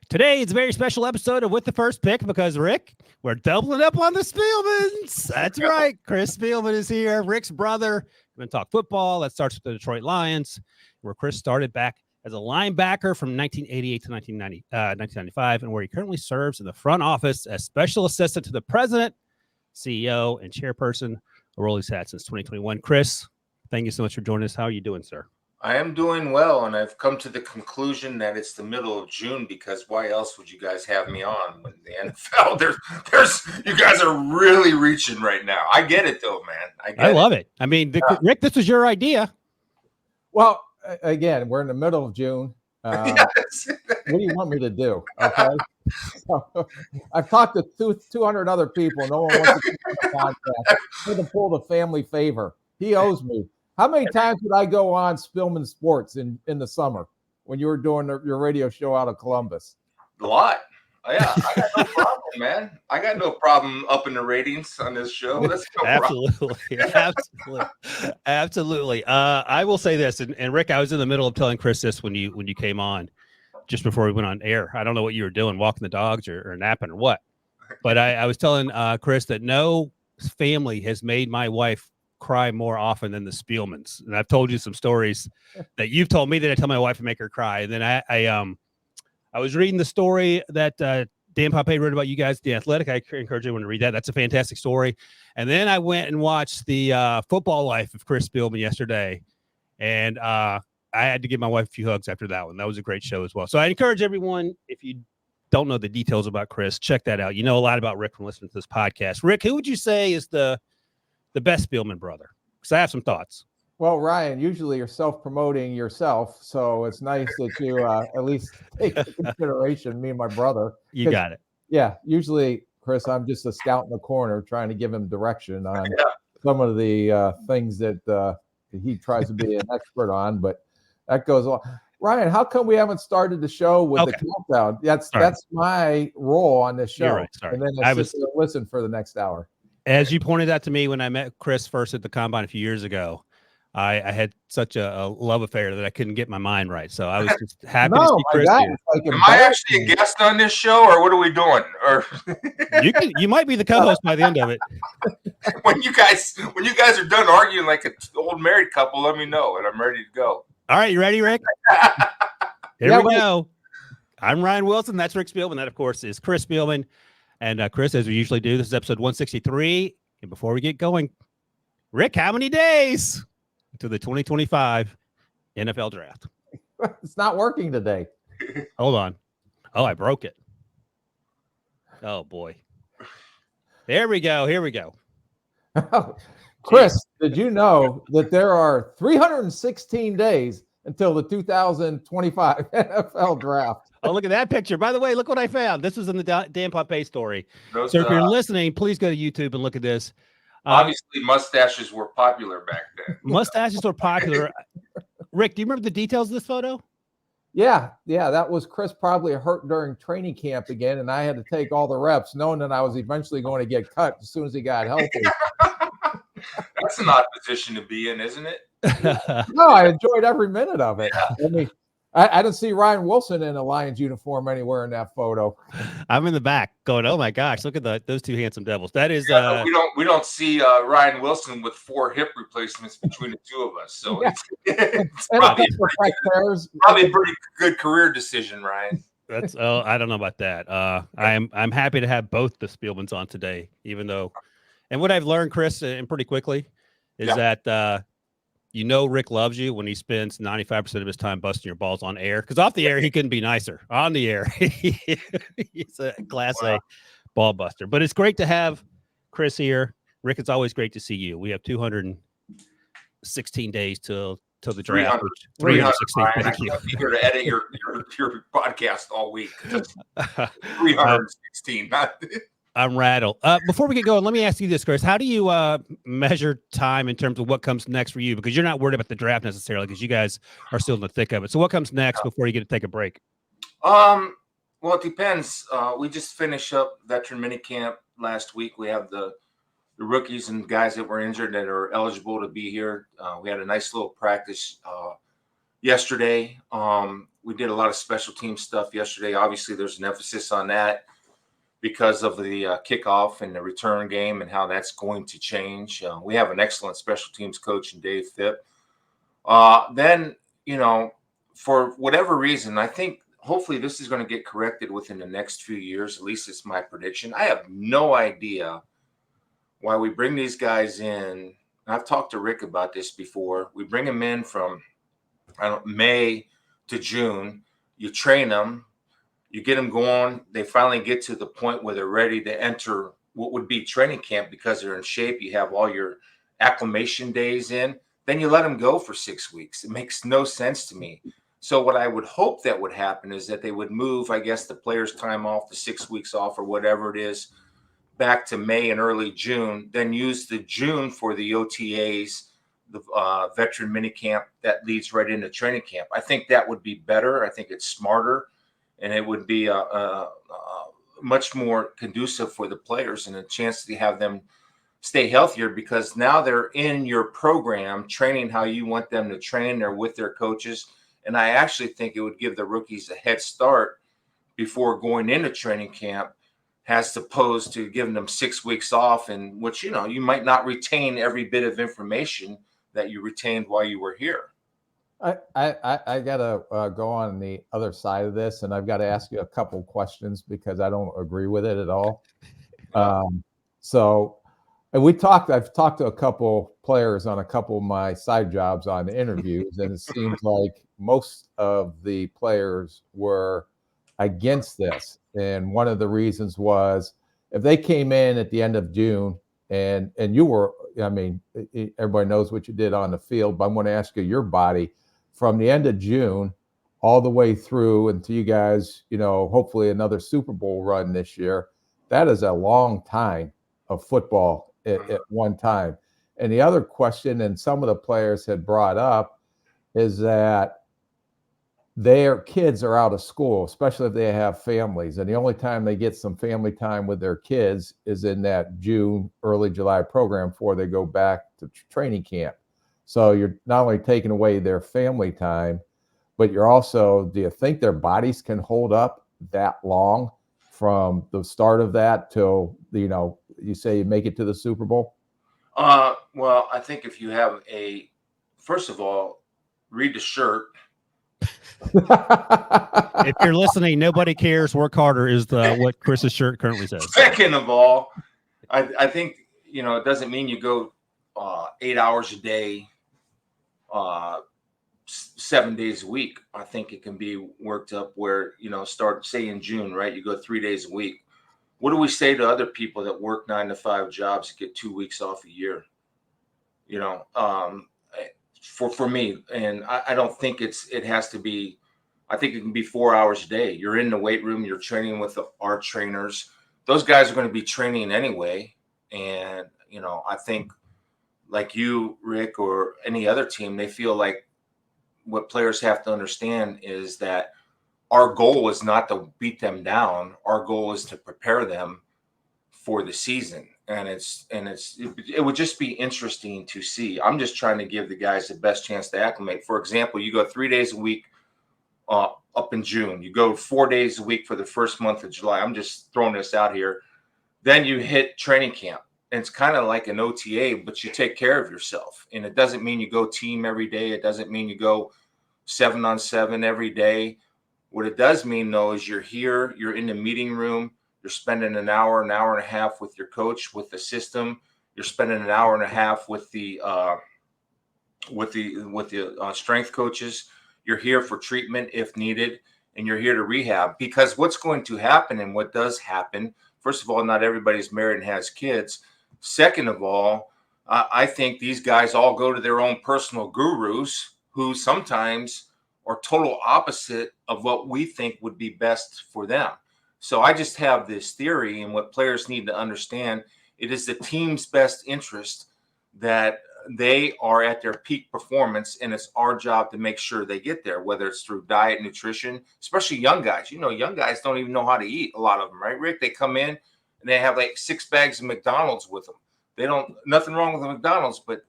Today is a very special episode of With the First Pick because, Rick, we're doubling up on the Spielmans. That's right. Chris Spielman is here, Rick's brother. We're going to talk football. That starts with the Detroit Lions, where Chris started back as a linebacker from 1988 to 1995, and where he currently serves in the front office as special assistant to the president, CEO, and chairperson, a role he's had since 2021. Chris, thank you so much for joining us. How are you doing, sir? I am doing well, and I've come to the conclusion that it's the middle of June because why else would you guys have me on when the NFL? There's you guys are really reaching right now. I get it though, man. I love it. I mean, Rick, this was your idea. Well, again, we're in the middle of June. Yes. What do you want me to do? Okay. So, I've talked to 200 other people. No one wants to do the podcast. I'm going to pull the family favor. He owes me. How many times would I go on Spielman Sports in the summer when you were doing your radio show out of Columbus? A lot. Yeah, I got no problem, man. I got no problem upping the ratings on this show. That's no Absolutely. I will say this, and Rick, I was in the middle of telling Chris this when you came on, just before we went on air. I don't know what you were doing, walking the dogs or napping or what, but I was telling Chris that no family has made my wife cry more often than the Spielmans. And I've told you some stories that you've told me that I tell my wife to make her cry. And then I was reading the story that Dan Pompei wrote about you guys, The Athletic. I encourage everyone to read that. That's a fantastic story. And then I went and watched the Football Life of Chris Spielman yesterday. And I had to give my wife a few hugs after that one. That was a great show as well. So I encourage everyone, if you don't know the details about Chris, check that out. You know a lot about Rick from listening to this podcast. Rick, who would you say is the best Spielman brother? Because I have some thoughts. Well, Ryan, usually you're self-promoting yourself, so it's nice that you at least take into consideration me and my brother. You got it. Yeah, usually, Chris, I'm just a scout in the corner trying to give him direction on some of the things that he tries to be an expert on, but that goes on. Ryan, how come we haven't started the show with the countdown? That's my role on this show. You're right. Sorry. And then I listen for the next hour. As you pointed out to me when I met Chris first at the Combine a few years ago, I had such a love affair that I couldn't get my mind right. So I was just happy to see Chris here. Am I actually a guest on this show, or what are we doing? Or you might be the co-host by the end of it. When you guys are done arguing like an old married couple, let me know, and I'm ready to go. All right, you ready, Rick? Here we go. I'm Ryan Wilson. That's Rick Spielman. That, of course, is Chris Spielman. And Chris, as we usually do, this is episode 163. And before we get going, Rick, how many days to the 2025 NFL draft? It's not working today. Hold on. Oh, I broke it. Oh, boy. There we go. Here we go. Chris, did you know that there are 316 days until the 2025 NFL draft? Oh, look at that picture. By the way, look what I found. This was in the Dan Pompei story. So if you're listening, please go to YouTube and look at this. Obviously, mustaches were popular back then. Mustaches were popular. Rick, do you remember the details of this photo? Yeah. That was Chris probably hurt during training camp again, and I had to take all the reps, knowing that I was eventually going to get cut as soon as he got healthy. That's an odd position to be in, isn't it? No, I enjoyed every minute of it. Yeah. I mean, I didn't see Ryan Wilson in a Lions uniform anywhere in that photo. I'm in the back going, oh my gosh, look at those two handsome devils. That is we don't see Ryan Wilson with 4 hip replacements between the two of us. So it's probably a pretty good career decision, Ryan. I don't know about that. I'm happy to have both the Spielmans on today, even though, and what I've learned, Chris, and pretty quickly, is that Rick loves you when he spends 95% of his time busting your balls on air. Because off the air, he couldn't be nicer. On the air, he's a class A ball buster. But it's great to have Chris here. Rick, it's always great to see you. We have 216 days till the draft. 316. Thank you. I'll be here to edit your podcast all week. 316. I'm rattled. Before we get going, let me ask you this, Chris. How do you measure time in terms of what comes next for you? Because you're not worried about the draft necessarily because you guys are still in the thick of it. So what comes next before you get to take a break? Well, it depends. We just finished up veteran minicamp last week. We have the rookies and guys that were injured that are eligible to be here. We had a nice little practice yesterday. we did a lot of special team stuff yesterday. Obviously, there's an emphasis on that because of the kickoff and the return game and how that's going to change. We have an excellent special teams coach in Dave Phipp. Then, for whatever reason, I think hopefully this is going to get corrected within the next few years. At least it's my prediction. I have no idea why we bring these guys in. I've talked to Rick about this before. We bring them in from May to June. You train them, you get them going. They finally get to the point where they're ready to enter what would be training camp because they're in shape. You have all your acclimation days in. Then you let them go for 6 weeks. It makes no sense to me. So what I would hope that would happen is that they would move, I guess, the players' time off, the 6 weeks off or whatever it is, back to May and early June, then use the June for the OTAs, the veteran minicamp that leads right into training camp. I think that would be better. I think it's smarter, and it would be much more conducive for the players and a chance to have them stay healthier because now they're in your program training how you want them to train. They're with their coaches. And I actually think it would give the rookies a head start before going into training camp as opposed to giving them 6 weeks off in which, you might not retain every bit of information that you retained while you were here. I got to go on the other side of this, and I've got to ask you a couple questions because I don't agree with it at all. I've talked to a couple players on a couple of my side jobs on interviews, and it seems like most of the players were against this. And one of the reasons was if they came in at the end of June and you were, everybody knows what you did on the field, but I'm going to ask you your body from the end of June all the way through until you guys, hopefully another Super Bowl run this year. That is a long time of football at one time. And the other question, and some of the players had brought up, is that their kids are out of school, especially if they have families. And the only time they get some family time with their kids is in that June, early July program before they go back to training camp. So you're not only taking away their family time, but you're also, do you think their bodies can hold up that long from the start of that till, you say you make it to the Super Bowl? Well, I think if you have first of all, read the shirt. If you're listening, nobody cares. Work harder is what Chris's shirt currently says. Second of all, I think, it doesn't mean you go 8 hours a day, 7 days a week. I think it can be worked up where, start, say in June, right? You go 3 days a week. What do we say to other people that work 9 to 5 jobs to get 2 weeks off a year? For me, and I don't think it has to be. I think it can be 4 hours a day. You're in the weight room. You're training with our trainers. Those guys are going to be training anyway. And, I think like you, Rick, or any other team, they feel like what players have to understand is that our goal is not to beat them down. Our goal is to prepare them for the season. And it would just be interesting to see. I'm just trying to give the guys the best chance to acclimate. For example, you go 3 days a week up in June. You go 4 days a week for the first month of July. I'm just throwing this out here. Then you hit training camp. And it's kind of like an OTA, but you take care of yourself. And it doesn't mean you go team every day. It doesn't mean you go 7-on-7 every day. What it does mean, though, is you're here, you're in the meeting room, you're spending an hour and a half with your coach, with the system. You're spending an hour and a half with the strength coaches. You're here for treatment if needed, and you're here to rehab. Because what's going to happen, and what does happen, first of all, not everybody's married and has kids. Second of all, I think these guys all go to their own personal gurus who sometimes are total opposite of what we think would be best for them. So I just have this theory, and what players need to understand, it is the team's best interest that they are at their peak performance, and it's our job to make sure they get there, whether it's through diet, nutrition, especially young guys. Young guys don't even know how to eat, a lot of them, right, Rick? They come in and they have like 6 bags of McDonald's with them. Nothing wrong with the McDonald's, but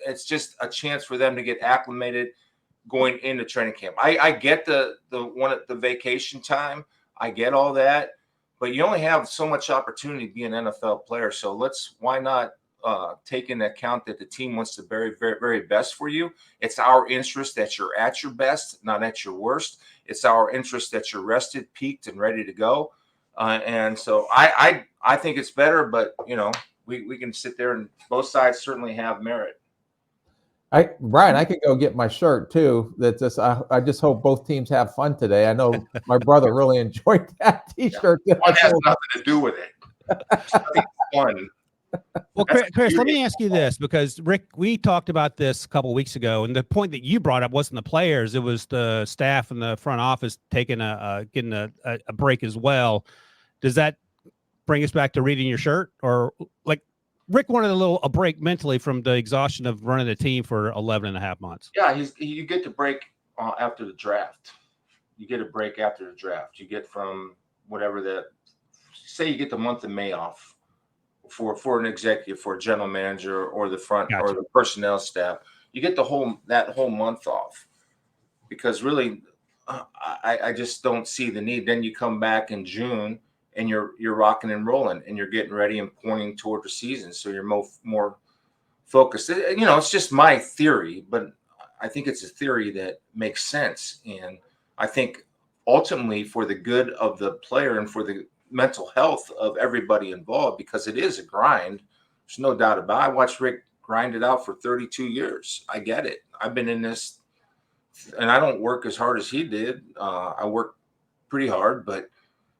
it's just a chance for them to get acclimated, going into training camp. I get the one at the vacation time. I get all that, but you only have so much opportunity to be an NFL player. So why not take into account that the team wants the very, very, very best for you? It's our interest that you're at your best, not at your worst. It's our interest that you're rested, peaked, and ready to go. And so I think it's better, but we can sit there and both sides certainly have merit. Brian, I could go get my shirt too. I just hope both teams have fun today. I know my brother really enjoyed that T-shirt. Yeah. One has nothing to do with it. It's nothing fun. Well, Chris, let me ask you this, because Rick, we talked about this a couple of weeks ago, and the point that you brought up wasn't the players; it was the staff and the front office taking getting a break as well. Does that bring us back to reading your shirt, or like? Rick wanted a break mentally from the exhaustion of running the team for 11 and a half months. Yeah, you get the break after the draft. You get a break after the draft. You get from say you get the month of May off for an executive, for a general manager, or the front or the personnel staff. You get that whole month off, because really I just don't see the need. Then you come back in June, and you're rocking and rolling, and you're getting ready and pointing toward the season. So you're more focused. It's just my theory, but I think it's a theory that makes sense. And I think ultimately for the good of the player and for the mental health of everybody involved, because it is a grind. There's no doubt about it. I watched Rick grind it out for 32 years. I get it. I've been in this, and I don't work as hard as he did. I work pretty hard, but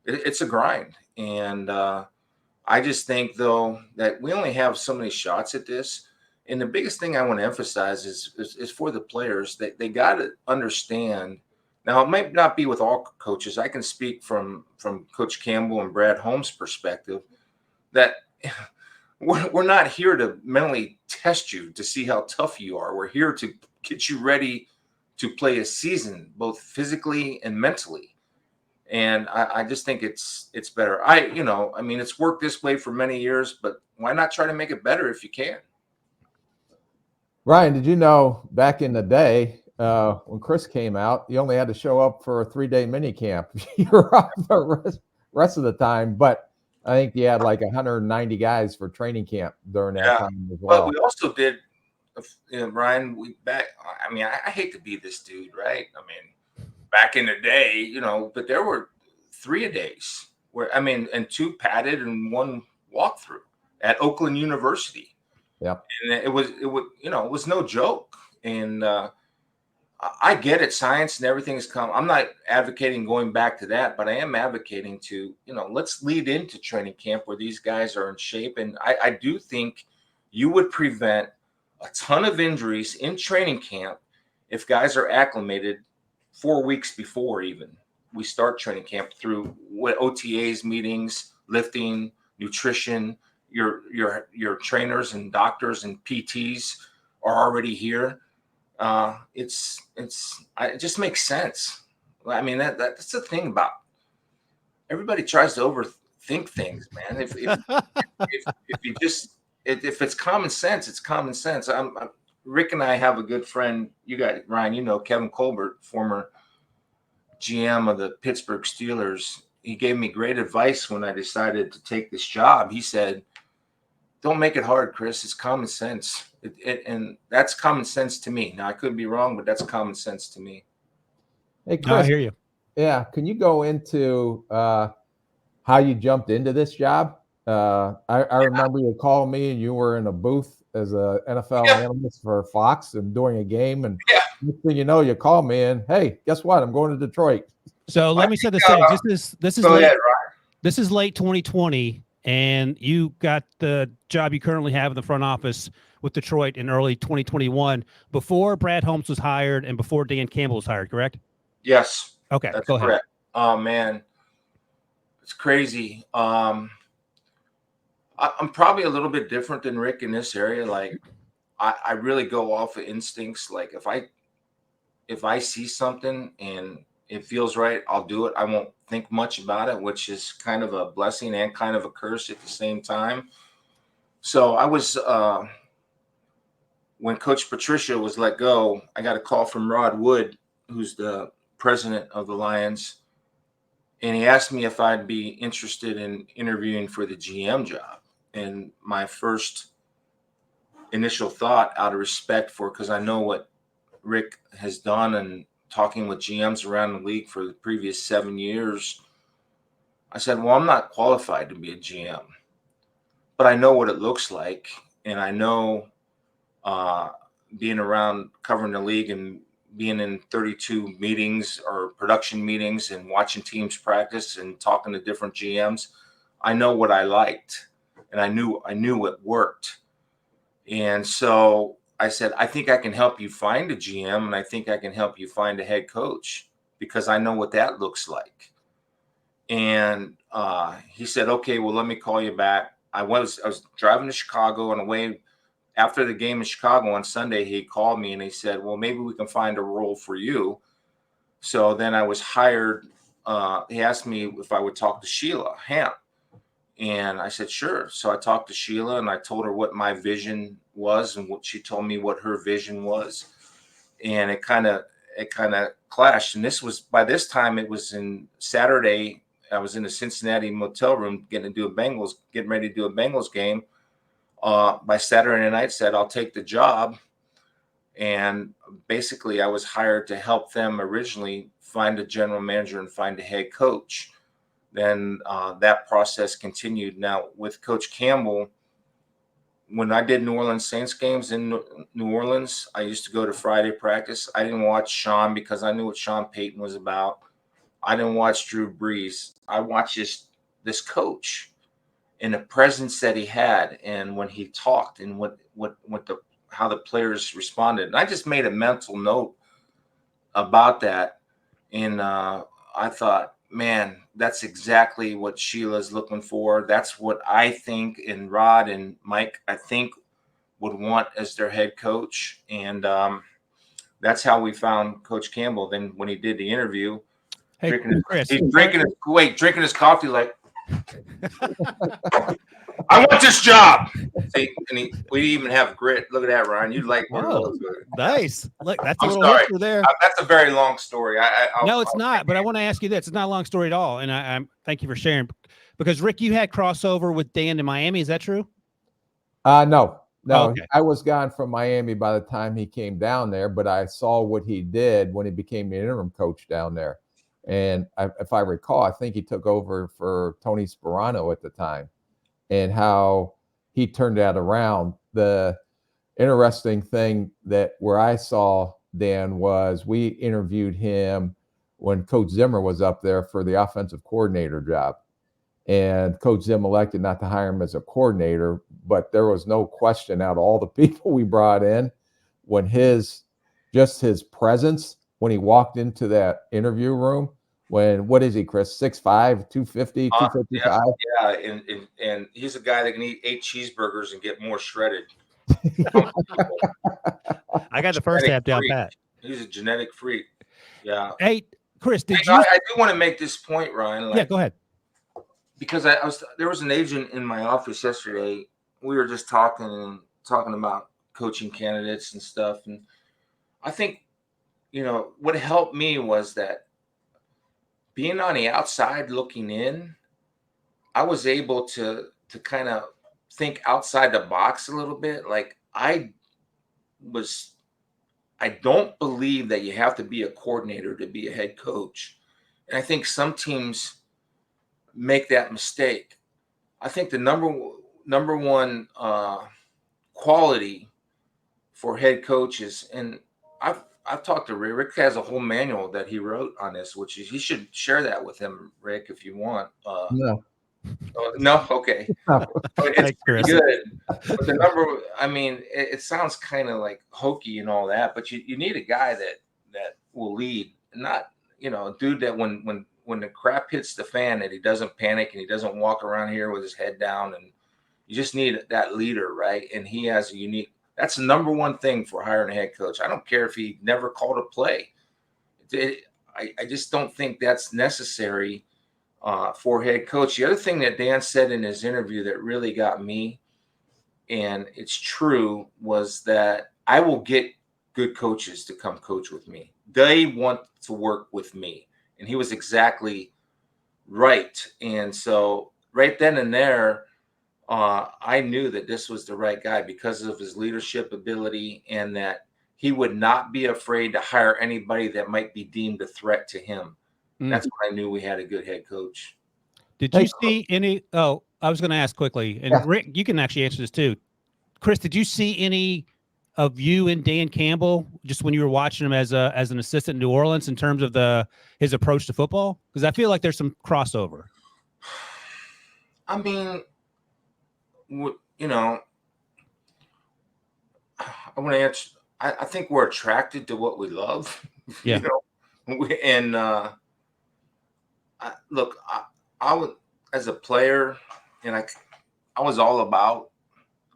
it's a grind. And I just think, though, that we only have so many shots at this. And the biggest thing I want to emphasize is for the players that they got to understand. Now, it might not be with all coaches. I can speak from Coach Campbell and Brad Holmes' perspective that we're not here to mentally test you to see how tough you are. We're here to get you ready to play a season, both physically and mentally. And I just think it's better. It's worked this way for many years, but why not try to make it better if you can? Ryan, did you know back in the day when Chris came out, you only had to show up for a 3-day mini camp. You were off the rest of the time, but I think you had like 190 guys for training camp during that time as well. But we also did, Ryan. I hate to be this dude, right? Back in the day, but there were 3-a-days and 2 padded and 1 walkthrough at Oakland University. Yep. And it was no joke. And I get it. Science and everything has come. I'm not advocating going back to that, but I am advocating to, let's lead into training camp where these guys are in shape. And I do think you would prevent a ton of injuries in training camp if guys are acclimated 4 weeks before even we start training camp, through what OTAs, meetings, lifting, nutrition. Your trainers and doctors and PTs are already here. It just makes sense. That's the thing about everybody tries to overthink things, man. If it's common sense, it's common sense. Rick and I have a good friend. You got Ryan, Kevin Colbert, former GM of the Pittsburgh Steelers. He gave me great advice when I decided to take this job. He said, "Don't make it hard, Chris. It's common sense." And that's common sense to me. Now, I could be wrong, but that's common sense to me. Hey, Chris, I hear you. Yeah. Can you go into how you jumped into this job? I remember you called me and you were in a booth as an NFL analyst for Fox and doing a game. And next thing you know, you call me and, hey, guess what? I'm going to Detroit. So let me set the stage. This is late 2020, and you got the job you currently have in the front office with Detroit in early 2021, before Brad Holmes was hired and before Dan Campbell was hired, correct? Yes. Okay, that's go correct. ahead. Oh man, it's crazy. I'm probably a little bit different than Rick in this area. Like, I really go off of instincts. Like, if I see something and it feels right, I'll do it. I won't think much about it, which is kind of a blessing and kind of a curse at the same time. So I was when Coach Patricia was let go, I got a call from Rod Wood, who's the president of the Lions, and he asked me if I'd be interested in interviewing for the GM job. And my first initial thought, out of respect for, because I know what Rick has done and talking with GMs around the league for the previous 7 years, I said, well, I'm not qualified to be a GM, but I know what it looks like. And I know being around covering the league and being in 32 meetings or production meetings and watching teams practice and talking to different GMs, I know what I liked, and I knew what worked. And so I said, I think I can help you find a GM, and I think I can help you find a head coach, because I know what that looks like. And he said, okay, well, let me call you back. I was driving to Chicago on the way after the game in Chicago on Sunday. He called me and he said, well, maybe we can find a role for you. So then I was hired. He asked me if I would talk to Sheila Hamp. And I said, sure. So I talked to Sheila and I told her what my vision was, and what she told me what her vision was. And it kind of clashed. And by this time it was in Saturday. I was in the Cincinnati motel room getting ready to do a Bengals game. By Saturday night, said, I'll take the job. And basically I was hired to help them originally find a general manager and find a head coach. Then that process continued. Now with Coach Campbell, when I did New Orleans Saints games in New Orleans, I used to go to Friday practice. I didn't watch Sean because I knew what Sean Payton was about. I didn't watch Drew Brees. I watched this coach and the presence that he had, and when he talked, and how the players responded. And I just made a mental note about that. And I thought, man, that's exactly what Sheila's looking for. That's what I think, and Rod and Mike, I think, would want as their head coach. And that's how we found Coach Campbell. Then when he did the interview, Hey, he's drinking his coffee like, I want this job. See, and we even have grit. Look at that, Ryan. You like one of those. Nice. Look, that's a I'm little sorry. history there. That's a very long story. No, it's not. But I want to ask you this. It's not a long story at all. And I thank you for sharing. Because, Rick, you had crossover with Dan in Miami. Is that true? No. Oh, okay. I was gone from Miami by the time he came down there, but I saw what he did when he became the interim coach down there. And if I recall, I think he took over for Tony Sperano at the time, and how he turned that around. The interesting thing where I saw Dan was we interviewed him when Coach Zimmer was up there for the offensive coordinator job. And Coach Zim elected not to hire him as a coordinator, but there was no question out of all the people we brought in, when his presence, when he walked into that interview room, what is he, Chris? 6'5", 250, 255? Yeah, and he's a guy that can eat 8 cheeseburgers and get more shredded. I got the first half down pat. He's a genetic freak. Yeah. Hey, Chris, I do want to make this point, Ryan. Yeah, go ahead. Because there was an agent in my office yesterday. We were just talking about coaching candidates and stuff. And I think, what helped me was that being on the outside looking in, I was able to kind of think outside the box a little bit. Like I don't believe that you have to be a coordinator to be a head coach. And I think some teams make that mistake. I think the number one quality for head coaches, and I've talked to Rick. Rick has a whole manual that he wrote on this, which is, he should share that with him, Rick, if you want. No. No, okay. It's pretty good. But it sounds kind of like hokey and all that, but you need a guy that will lead, not a dude that when the crap hits the fan, that he doesn't panic and he doesn't walk around here with his head down. And you just need that leader, right? And he has that's the number one thing for hiring a head coach. I don't care if he never called a play. I just don't think that's necessary for head coach. The other thing that Dan said in his interview that really got me, and it's true, was that I will get good coaches to come coach with me. They want to work with me. And he was exactly right. And so right then and there, I knew that this was the right guy because of his leadership ability, and that he would not be afraid to hire anybody that might be deemed a threat to him. That's when I knew we had a good head coach. Did you see any? Oh, I was going to ask quickly, and Rick, you can actually answer this too. Chris, did you see any of you and Dan Campbell just when you were watching him as an assistant in New Orleans in terms of his approach to football? Because I feel like there's some crossover. I mean, you know, I want to answer. I think we're attracted to what we love. Yeah. Look, I was, as a player, and I was all about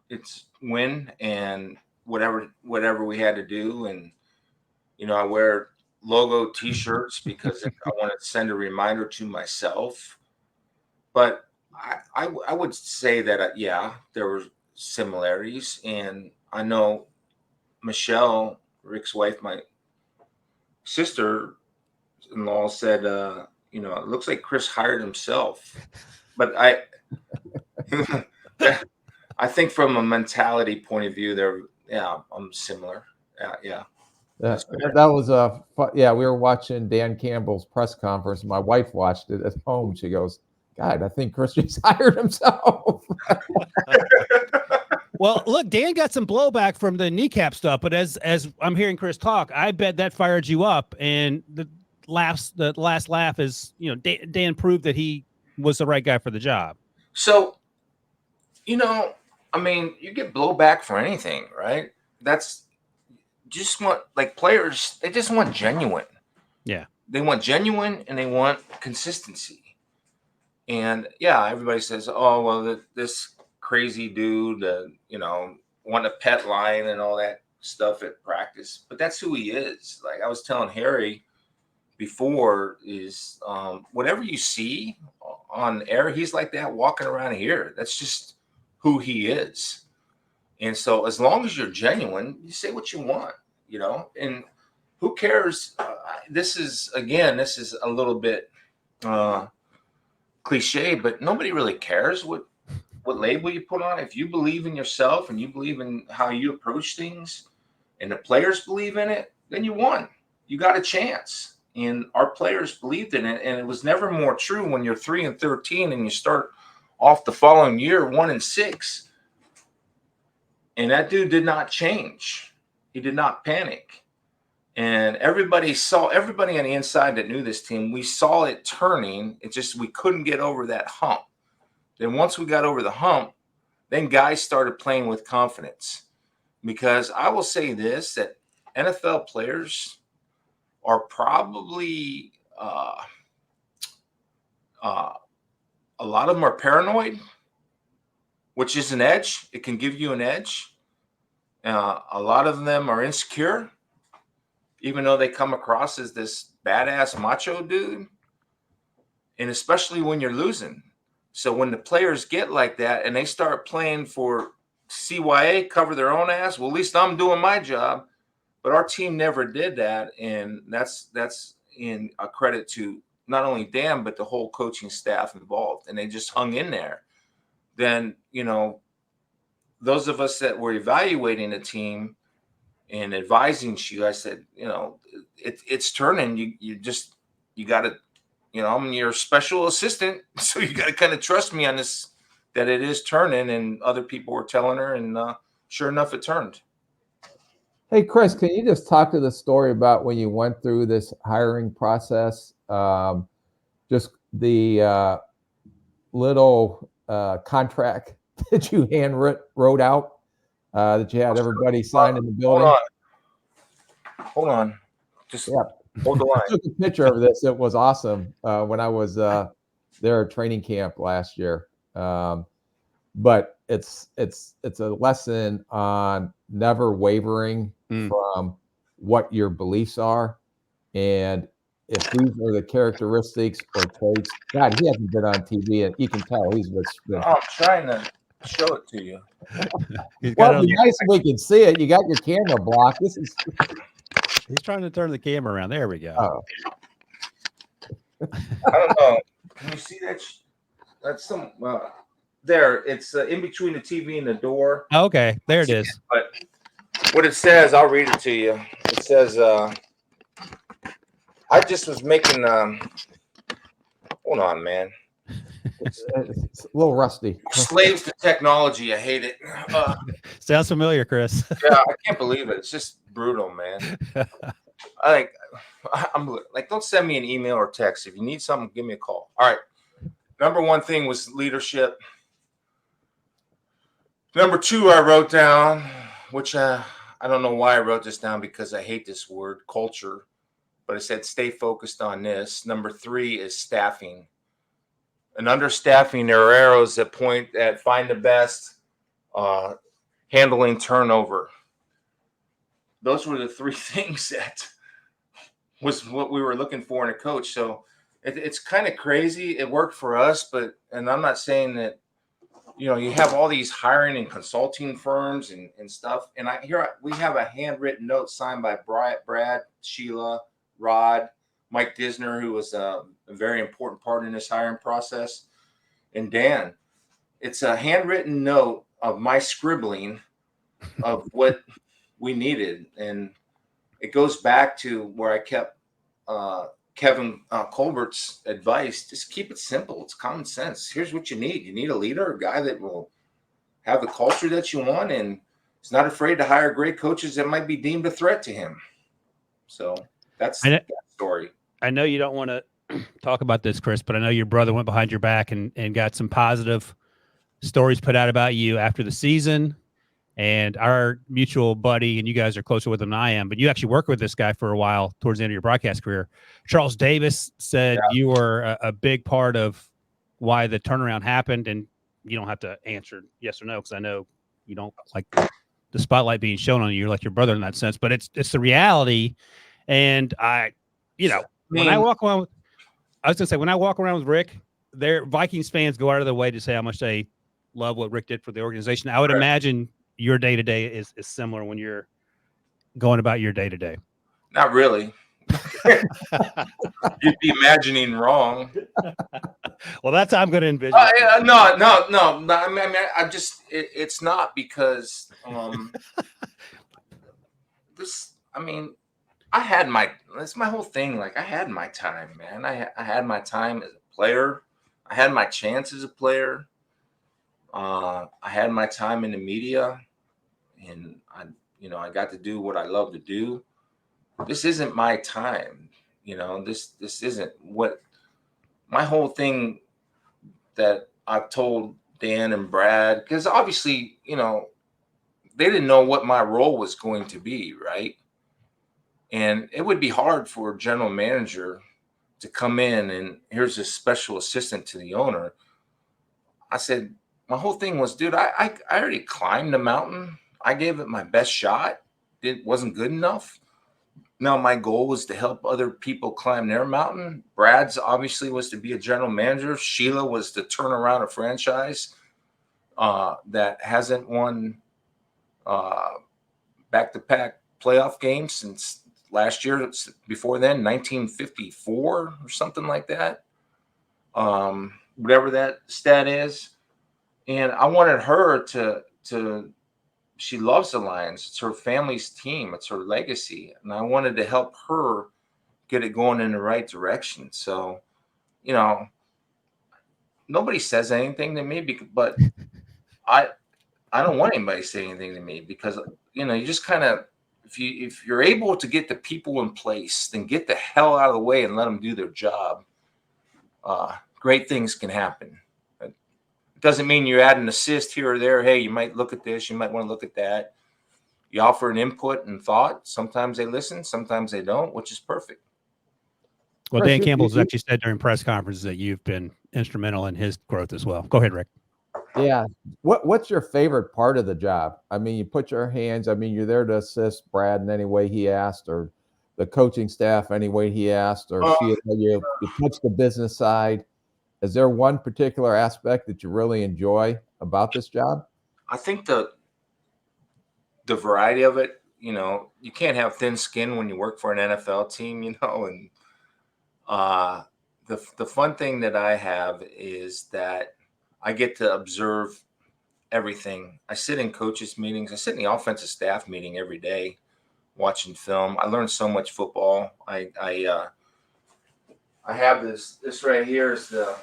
it's win and whatever we had to do. And, I wear logo T-shirts because I want to send a reminder to myself. But I would say that, there were similarities. And I know Michelle, Rick's wife, my sister-in-law, said, it looks like Chris hired himself. But I think from a mentality point of view, I'm similar. Yeah. That was we were watching Dan Campbell's press conference. My wife watched it at home. She goes, God, I think Chris just hired himself. Well, look, Dan got some blowback from the kneecap stuff, but as I'm hearing Chris talk, I bet that fired you up. And the last laugh is, Dan proved that he was the right guy for the job. So, I mean, you get blowback for anything, right? That's just players, they just want genuine. Yeah. They want genuine and they want consistency. And everybody says, oh, well, this crazy dude, want a pet lion and all that stuff at practice. But that's who he is. Like I was telling Harry before, is whatever you see on air, he's like that walking around here. That's just who he is. And so as long as you're genuine, you say what you want, and who cares? This is a little bit cliche, but nobody really cares what label you put on. If you believe in yourself and you believe in how you approach things and the players believe in it, then you won. You got a chance. And our players believed in it. And it was never more true when you're 3-13 and you start off the following year 1-6. And that dude did not change. He did not panic. And everybody on the inside that knew this team, we saw it turning. It just, we couldn't get over that hump. Then once we got over the hump, then guys started playing with confidence. Because I will say this, that NFL players are probably, a lot of them are paranoid, which is an edge. It can give you an edge. A lot of them are insecure, even though they come across as this badass macho dude. And especially when you're losing. So when the players get like that and they start playing for CYA, cover their own ass, well, at least I'm doing my job. But our team never did that. And that's in a credit to not only Dan, but the whole coaching staff involved. And they just hung in there. Then, those of us that were evaluating the team and advising you, I said, it's turning. You got to, I'm your special assistant. So you got to kind of trust me on this, that it is turning. And other people were telling her, and sure enough, it turned. Hey, Chris, can you just talk to the story about when you went through this hiring process? Just the little contract that you wrote out that you had everybody sign in the building. Hold on. Just hold the line. I took a picture of this. It was awesome when I was there at training camp last year. But it's a lesson on never wavering from what your beliefs are. And if these are the characteristics or traits, God, he hasn't been on TV, and you can tell he's with. I'm trying to. show it to you. Well, it'd be nice if we could see it. You got your camera blocked. He's trying to turn the camera around. There we go. Oh. I don't know. Can you see that? That's some. There, it's in between the TV and the door. Okay, there it is. But what it says, I'll read it to you. It says, I just was making. Hold on, man. it's a little rusty. Slaves to technology. I hate it. Sounds familiar, Chris. Yeah, I can't believe it. It's just brutal, man. I'm like, don't send me an email or text. If you need something, give me a call. All right. Number one thing was leadership. Number two, I wrote down, which I don't know why I wrote this down because I hate this word, culture. But I said stay focused on this. Number three is staffing. And understaffing, there are arrows that point at find the best, handling turnover. Those were the three things that was what we were looking for in a coach. So it's kind of crazy. It worked for us, and I'm not saying that, you have all these hiring and consulting firms and stuff. And we have a handwritten note signed by Brad, Sheila, Rod, Mike Disner, who was a very important part in this hiring process, and Dan. It's a handwritten note of my scribbling of what we needed. And it goes back to where I kept Kevin Colbert's advice. Just keep it simple. It's common sense. Here's what you need. You need a leader, a guy that will have the culture that you want and is not afraid to hire great coaches that might be deemed a threat to him. So that's that story. I know you don't want to talk about this, Chris, but I know your brother went behind your back and got some positive stories put out about you after the season. And our mutual buddy, and you guys are closer with him than I am, but you actually worked with this guy for a while towards the end of your broadcast career. Charles Davis said you were a big part of why the turnaround happened. And you don't have to answer yes or no, because I know you don't like the spotlight being shown on you. You're like your brother in that sense, but it's the reality. And when I walk around, when I walk around with Rick, their Vikings fans go out of their way to say how much they love what Rick did for the organization. I would imagine your day-to-day is similar when you're going about your day-to-day. Not really. You'd be imagining wrong. Well, that's how I'm going to envision. No. I mean, I'm just, it's not because that's my whole thing. Like, I had my time, man. I had my time as a player. I had my chance as a player. I had my time in the media, and I got to do what I love to do. This isn't my time, this isn't what my whole thing that I've told Dan and Brad, because obviously, they didn't know what my role was going to be, right? And it would be hard for a general manager to come in and here's a special assistant to the owner. I said, my whole thing was, dude, I already climbed the mountain. I gave it my best shot. It wasn't good enough. Now my goal was to help other people climb their mountain. Brad's obviously was to be a general manager. Sheila was to turn around a franchise that hasn't won back-to-back playoff games since last year. Before then, 1954 or something like that. Whatever that stat is. And I wanted her to she loves the Lions. It's her family's team. It's her legacy. And I wanted to help her get it going in the right direction. So, nobody says anything to me, but I don't want anybody to say anything to me because, you just kind of, if you're able to get the people in place, then get the hell out of the way and let them do their job. Great things can happen. Doesn't mean you add an assist here or there. Hey, you might look at this. You might want to look at that. You offer an input and thought. Sometimes they listen. Sometimes they don't, which is perfect. Well, Dan Campbell has actually said during press conferences that you've been instrumental in his growth as well. Go ahead, Rick. Yeah. What's your favorite part of the job? I mean, you put your hands. I mean, you're there to assist Brad in any way he asked, or the coaching staff any way he asked, or you touch the business side. Is there one particular aspect that you really enjoy about this job? I think the variety of it, you can't have thin skin when you work for an NFL team, and the fun thing that I have is that I get to observe everything. I sit in coaches meetings. I sit in the offensive staff meeting every day watching film. I learn so much football. I have this right here is the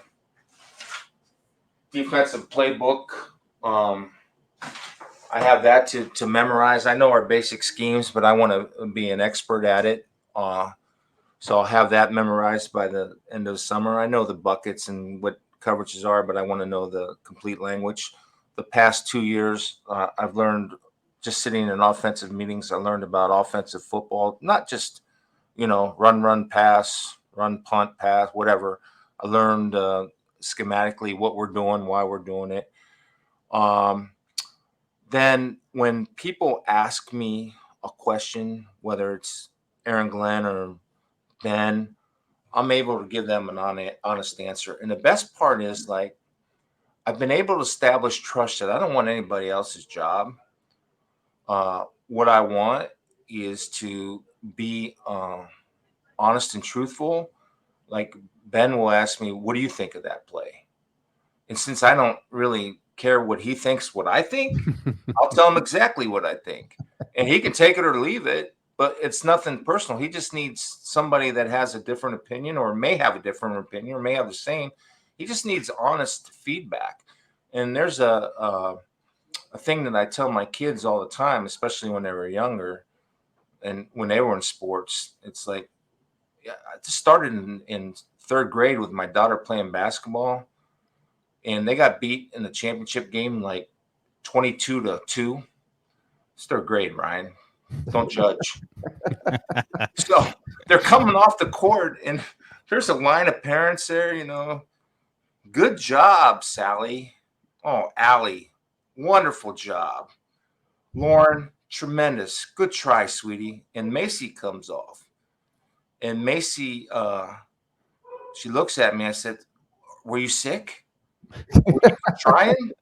defensive playbook. I have that to memorize. I know our basic schemes, but I want to be an expert at it. So I'll have that memorized by the end of the summer. I know the buckets and what coverages are, but I want to know the complete language. The past 2 years, I've learned just sitting in offensive meetings. I learned about offensive football, not just, run, pass, run, punt, pass, whatever. I learned schematically what we're doing, why we're doing it. Then when people ask me a question, whether it's Aaron Glenn or Ben, I'm able to give them an honest answer. And the best part is, like, I've been able to establish trust that I don't want anybody else's job. What I want is to be honest and truthful. Like, Ben will ask me, what do you think of that play? And since I don't really care what he thinks, what I think, I'll tell him exactly what I think. And he can take it or leave it, but it's nothing personal. He just needs somebody that has a different opinion, or may have a different opinion, or may have the same. He just needs honest feedback. And there's a thing that I tell my kids all the time, especially when they were younger and when they were in sports. It's like, I just started in third grade with my daughter playing basketball, and they got beat in the championship game like 22-2. It's third grade, Ryan. Don't judge. So they're coming off the court, and there's a line of parents there, good job, Sally. Oh, Allie, wonderful job. Lauren, tremendous. Good try, sweetie. And Macy comes off. And Macy, she looks at me. I said, were you sick? Were you trying?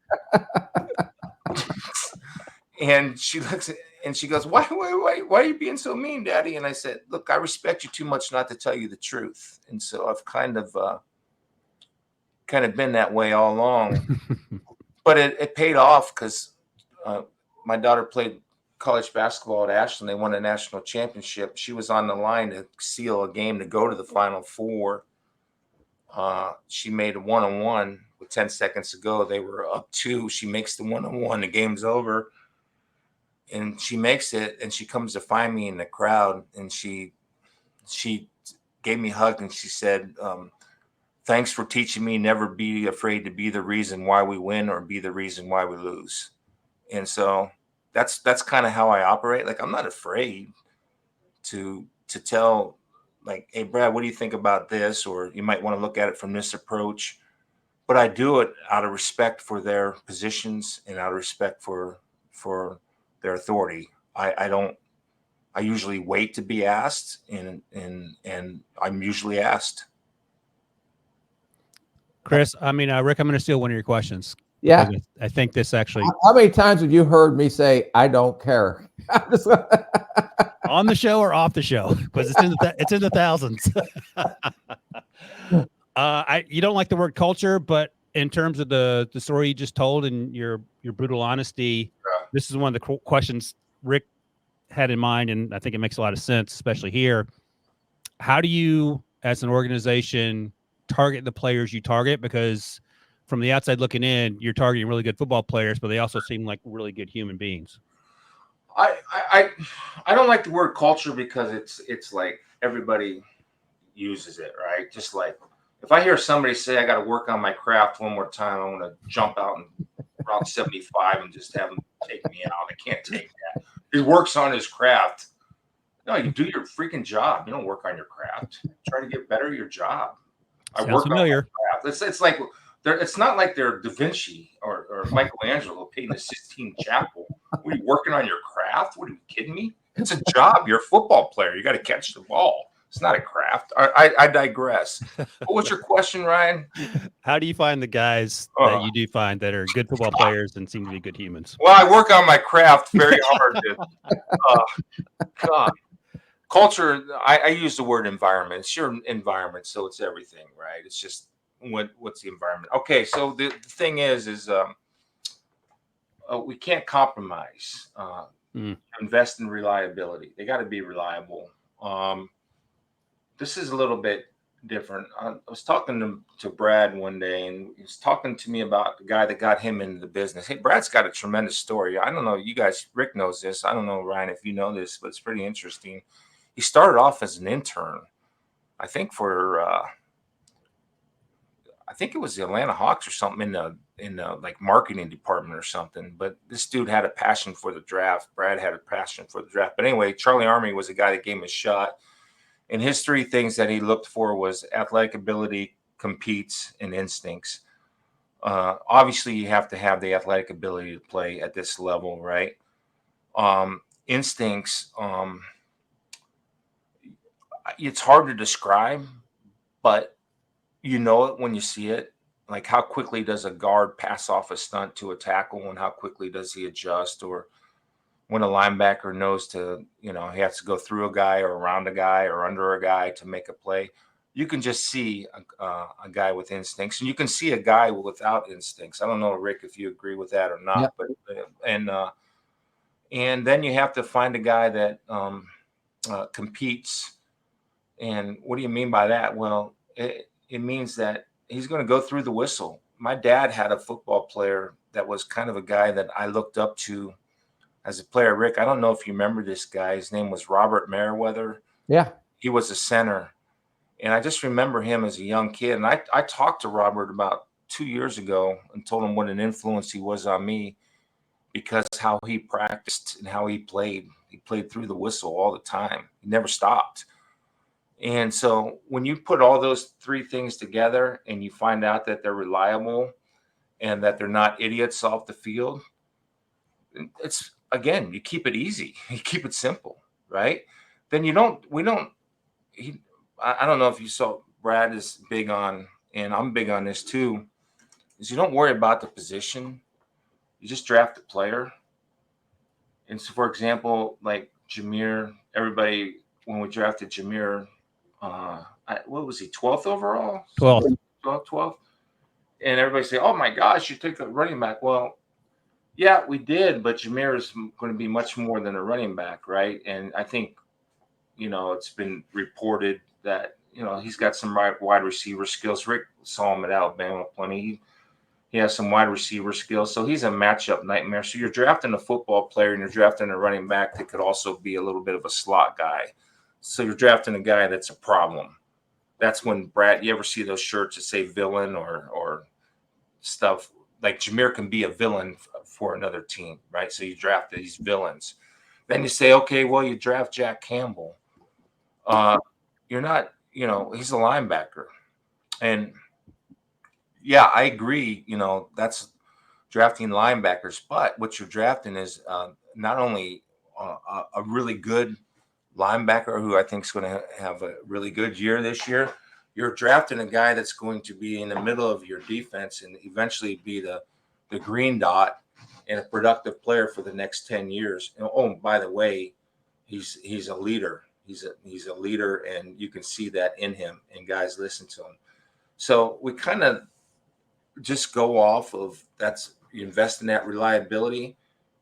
And she looks and she goes, why are you being so mean, Daddy? And I said, look, I respect you too much not to tell you the truth. And so I've kind of been that way all along. But it paid off, because my daughter played college basketball at Ashland. They won a national championship. She was on the line to seal a game to go to the Final Four. She made a 1-on-1 with 10 seconds to go. They were up 2. She makes the 1-on-1. The game's over. And she makes it, and she comes to find me in the crowd, and she gave me a hug, and she said, thanks for teaching me never be afraid to be the reason why we win or be the reason why we lose. And so that's kind of how I operate. Like, I'm not afraid to tell, like, hey, Brad, what do you think about this? Or you might want to look at it from this approach. But I do it out of respect for their positions and out of respect for their authority. I usually wait to be asked, and I'm usually asked. Chris, Rick, I'm going to steal one of your questions. Yeah. I think this actually. How many times have you heard me say, I don't care? On the show or off the show? Because it's in the thousands. You don't like the word culture, but in terms of the story you just told and your brutal honesty, this is one of the questions Rick had in mind, and I think it makes a lot of sense, especially here. How do you, as an organization, target the players you target? Because from the outside looking in, you're targeting really good football players, but they also seem like really good human beings. I don't like the word culture, because it's like everybody uses it, right? Just like, if I hear somebody say I got to work on my craft one more time, I'm going to jump out and around 75 and just have him take me out. I can't take that. He works on his craft. No, you do your freaking job. You don't work on your craft. Try to get better at your job. I Sounds work familiar. on my craft. It's like it's not like they're Da Vinci or Michelangelo painting the Sistine Chapel. What, are you working on your craft? What, are you kidding me? It's a job. You're a football player. You got to catch the ball. It's not a craft. I digress. What was your question, Ryan? How do you find the guys that you do find that are good football players and seem to be good humans? Well, I work on my craft very hard. God. Culture, I use the word environment. It's your environment, so it's everything, right? It's just what's the environment. Okay, so the thing is we can't compromise. Invest in reliability. They got to be reliable. This is a little bit different. I was talking to Brad one day, and he was talking to me about the guy that got him into the business. Hey, Brad's got a tremendous story. I don't know, you guys, Rick knows this. I don't know, Ryan, if you know this, but it's pretty interesting. He started off as an intern, I think I think it was the Atlanta Hawks or something in the like marketing department or something. But this dude had a passion for the draft. Brad had a passion for the draft. But anyway, Charlie Army was the guy that gave him a shot. And his three things that he looked for was athletic ability, competes, and instincts. Obviously, you have to have the athletic ability to play at this level, right? Instincts, it's hard to describe, but you know it when you see it. Like how quickly does a guard pass off a stunt to a tackle, and how quickly does he adjust, or when a linebacker knows to, he has to go through a guy or around a guy or under a guy to make a play. You can just see a guy with instincts, and you can see a guy without instincts. I don't know, Rick, if you agree with that or not. Yep. But and then you have to find a guy that competes. And what do you mean by that? Well, it means that he's going to go through the whistle. My dad had a football player that was kind of a guy that I looked up to as a player. Rick, I don't know if you remember this guy. His name was Robert Merriweather. Yeah. He was a center. And I just remember him as a young kid. And I talked to Robert about 2 years ago and told him what an influence he was on me, because how he practiced and how he played. He played through the whistle all the time. He never stopped. And so when you put all those three things together and you find out that they're reliable and that they're not idiots off the field, it's, again, you keep it easy. You keep it simple, right? Then I don't know if you saw, Brad is big on, and I'm big on this too, is you don't worry about the position. You just draft the player. And so, for example, like Jameer, everybody, when we drafted Jameer, what was he, 12th overall? 12th. And everybody say, oh my gosh, you took a running back. Well, yeah, we did, but Jameer is going to be much more than a running back, right? And I think, it's been reported that, he's got some wide receiver skills. Rick saw him at Alabama plenty. He has some wide receiver skills. So he's a matchup nightmare. So you're drafting a football player and you're drafting a running back that could also be a little bit of a slot guy. So you're drafting a guy that's a problem. That's when Brad, you ever see those shirts that say villain or stuff? Like Jameer can be a villain for another team, right? So you draft these villains. Then you say, okay, well, you draft Jack Campbell. You're not, he's a linebacker. And yeah, I agree, that's drafting linebackers. But what you're drafting is not only a really good linebacker who I think is going to have a really good year this year. You're drafting a guy that's going to be in the middle of your defense and eventually be the green dot and a productive player for the next 10 years. And, oh, by the way, he's a leader. He's a leader, and you can see that in him, and guys listen to him. So we kind of just go off of you invest in that reliability.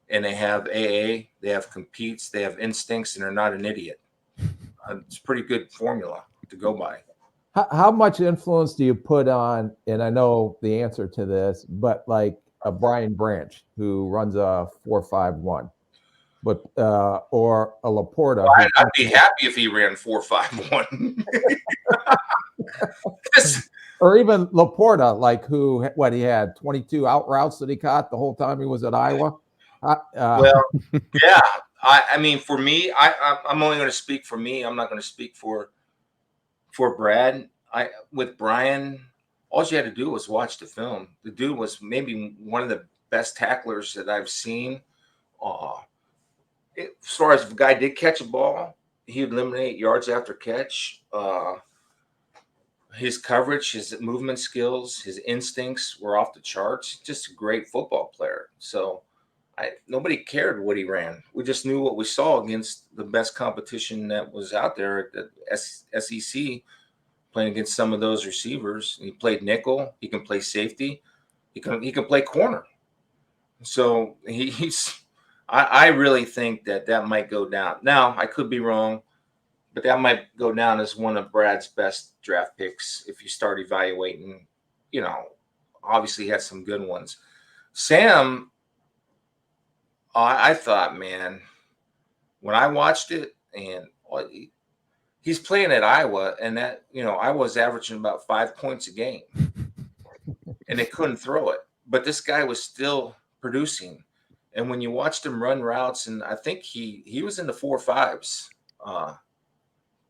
And they have AA, they have competes, they have instincts, and they're not an idiot. It's a pretty good formula to go by. How much influence do you put on, and I know the answer to this, but like a Brian Branch who runs a 4.51, but or a Laporta. Well, I'd be happy if he ran 4.51. Or even Laporta, like he had 22 out routes that he caught the whole time he was at Iowa. Well, yeah. I mean, for me, I'm only going to speak for me. I'm not going to speak for Brad. With Brian, all you had to do was watch the film. The dude was maybe one of the best tacklers that I've seen. As far as if a guy did catch a ball, he'd eliminate yards after catch. His coverage, his movement skills, his instincts were off the charts. Just a great football player. So nobody cared what he ran. We just knew what we saw against the best competition that was out there at the SEC, playing against some of those receivers. He played nickel. He can play safety. He can play corner. So I really think that might go down. Now, I could be wrong, but that might go down as one of Brad's best draft picks if you start evaluating. Obviously he had some good ones. Sam, I thought, man, when I watched it, and he's playing at Iowa, and that, Iowa's averaging about 5 points a game, and they couldn't throw it. But this guy was still producing. And when you watched him run routes, and I think he was in the 4.5s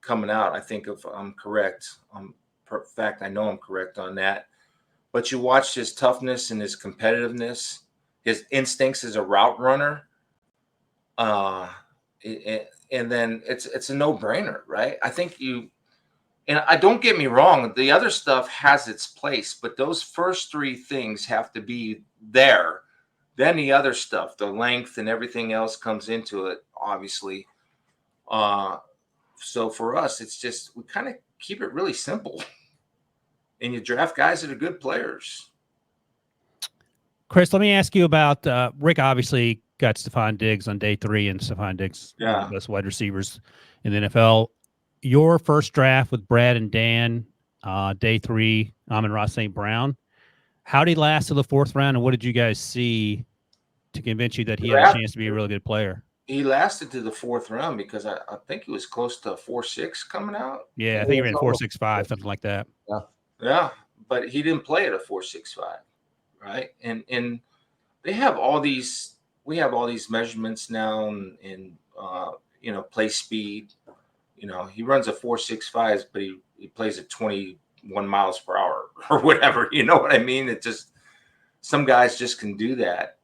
coming out, I think, if I'm correct. In fact, I know I'm correct on that. But you watched his toughness and his competitiveness, his instincts as a route runner. And then it's a no-brainer, right? I think and I don't get me wrong, the other stuff has its place, but those first three things have to be there. Then the other stuff, the length and everything else comes into it, obviously. So for us, it's just, we kind of keep it really simple. And you draft guys that are good players. Chris, let me ask you about Rick. Obviously got Stephon Diggs on day 3, and Stephon Diggs, one of the best wide receivers in the NFL. Your first draft with Brad and Dan, day 3, Amon-Ra St. Brown. How did he last to the 4th round, and what did you guys see to convince you that he had a chance to be a really good player? He lasted to the 4th round because I think he was close to 4.6 coming out. Yeah, I think he ran 4.65, something like that. Yeah, but he didn't play at a 4.65, right? And they have all these. We have all these measurements now, and play speed. He runs a 4.65, but he plays at 21 miles per hour or whatever. You know what I mean? It just, some guys just can do that.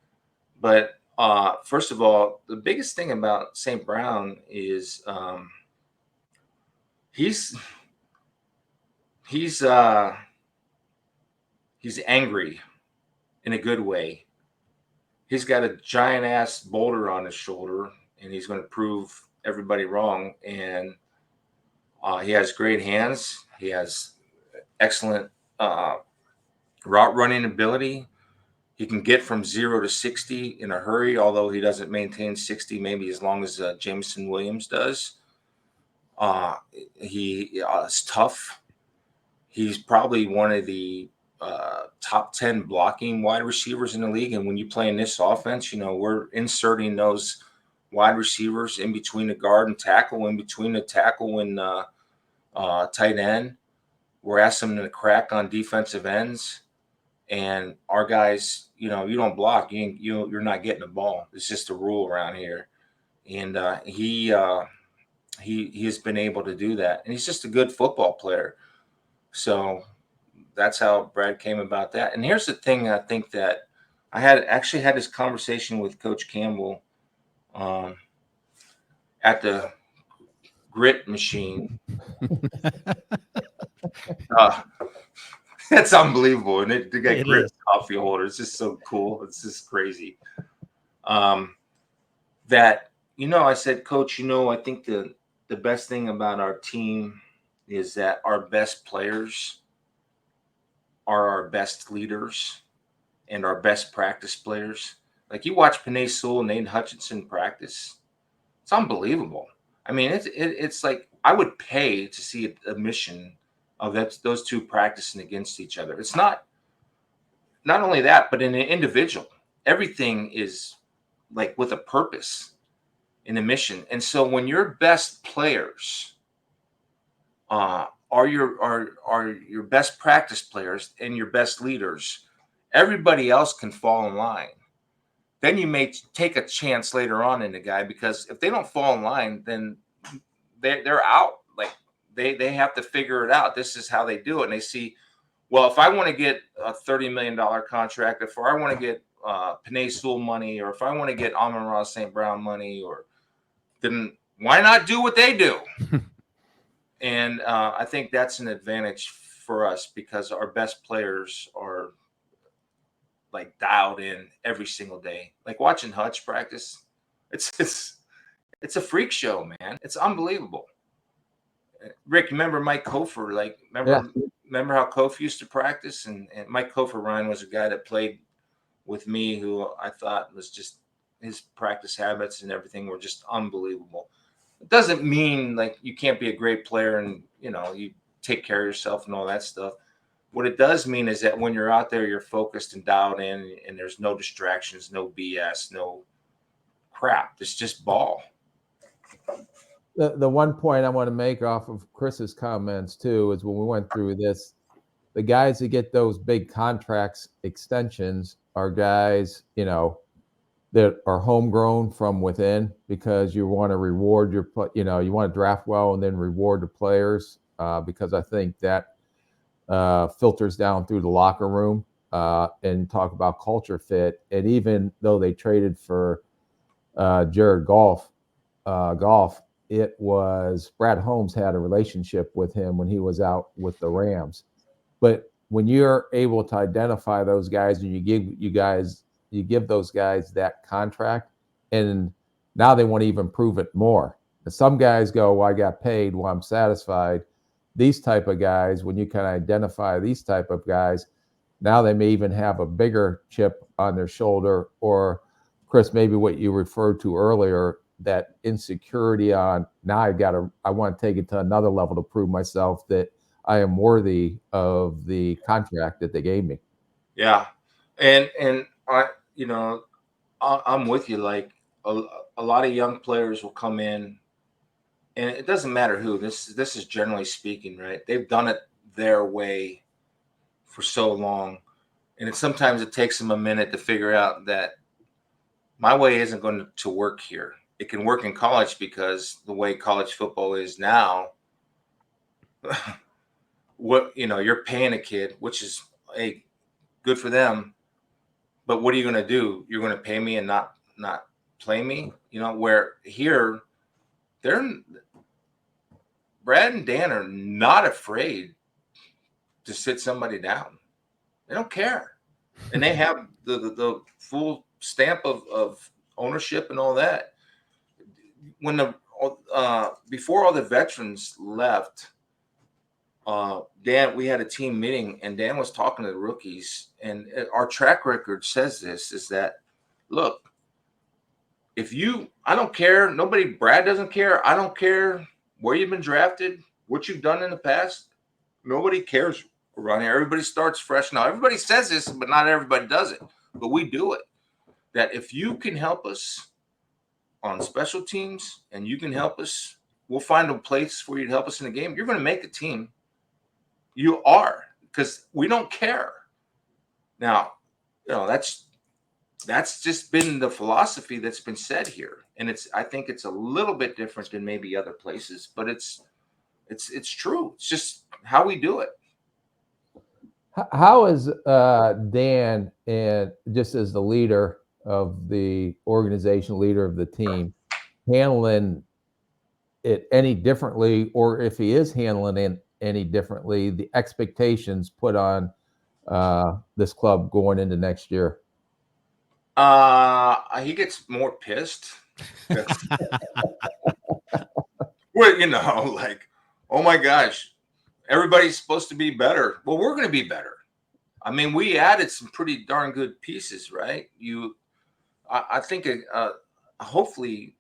But first of all, the biggest thing about St. Brown is he's angry in a good way. He's got a giant ass boulder on his shoulder, and he's going to prove everybody wrong. And he has great hands. He has excellent route running ability. He can get from 0 to 60 in a hurry, although he doesn't maintain 60 maybe as long as Jameson Williams does. He is tough. He's probably one of the top 10 blocking wide receivers in the league. And when you play in this offense, we're inserting those wide receivers in between the guard and tackle, in between the tackle and tight end. We're asking them to crack on defensive ends. And our guys, you don't block, you're not getting the ball. It's just a rule around here. And he has been able to do that. And he's just a good football player. So that's how Brad came about that. And here's the thing, I think that I actually had this conversation with Coach Campbell at the grit machine. That's unbelievable. And they got grit coffee holder. It's just so cool. It's just crazy. That, I said, Coach, I think the best thing about our team is that our best players are our best leaders and our best practice players. Like, you watch Penei Sewell and Nate Hutchinson practice. It's unbelievable. I mean, it's like I would pay to see a mission of those two practicing against each other. It's not only that, but in an individual, everything is like with a purpose in a mission. And so when your best players are your best practice players and your best leaders, everybody else can fall in line. Then you may take a chance later on in the guy, because if they don't fall in line, then they're out. Like, they have to figure it out. This is how they do it. And they see, well, if I want to get a $30 million contract, if I want to get Penei Sewell money, or if I want to get Amon-Ra St. Brown money, or then why not do what they do? And I think that's an advantage for us because our best players are like dialed in every single day. Like watching Hutch practice, it's a freak show, man. It's unbelievable. Rick, remember Mike Kofor? Like, remember how Kof used to practice? And Mike Kofor Ryan was a guy that played with me who I thought was just his practice habits and everything were just unbelievable. It doesn't mean like you can't be a great player and, you know, you take care of yourself and all that stuff. What it does mean is that when you're out there, you're focused and dialed in and there's no distractions, no BS, no crap. It's just ball. The one point I want to make off of Chris's comments too is when we went through this, the guys that get those big contracts extensions are guys, you know, that are homegrown from within because you want to reward you want to draft well and then reward the players because I think that filters down through the locker room and talk about culture fit. And even though they traded for Jared Goff, it was Brad Holmes had a relationship with him when he was out with the Rams. But when you're able to identify those guys and you give those guys that contract, and now they want to even prove it more. And some guys go, well, I got paid, well, I'm satisfied. These type of guys, when you can identify these type of guys, now they may even have a bigger chip on their shoulder, or Chris, maybe what you referred to earlier, that insecurity on now I want to take it to another level to prove myself that I am worthy of the contract that they gave me. Yeah. And I'm with you. Like a lot of young players will come in and it doesn't matter who this is generally speaking, right? They've done it their way for so long. And sometimes it takes them a minute to figure out that my way isn't going to work here. It can work in college because the way college football is now, you're paying a kid, which is good for them. But what are you going to do? You're going to pay me and not play me? Where here, Brad and Dan are not afraid to sit somebody down. They don't care. And they have the full stamp of ownership and all that. When before all the veterans left, Dan, we had a team meeting and Dan was talking to the rookies, and our track record says this is that, look, I don't care. Brad doesn't care. I don't care where you've been drafted, what you've done in the past. Nobody cares around here. Everybody starts fresh now. Everybody says this, but not everybody does it. But we do it. That if you can help us on special teams and you can help us, we'll find a place for you to help us in the game. You're going to make the team. You are, because we don't care. Now, that's just been the philosophy that's been said here. And I think it's a little bit different than maybe other places, but it's true. It's just how we do it. How is Dan, and just as the leader of the organization, leader of the team, handling it any differently, or if he is handling it any differently, the expectations put on this club going into next year? He gets more pissed. Well, like, oh my gosh, everybody's supposed to be better. Well, we're going to be better. I mean, we added some pretty darn good pieces, right? I think hopefully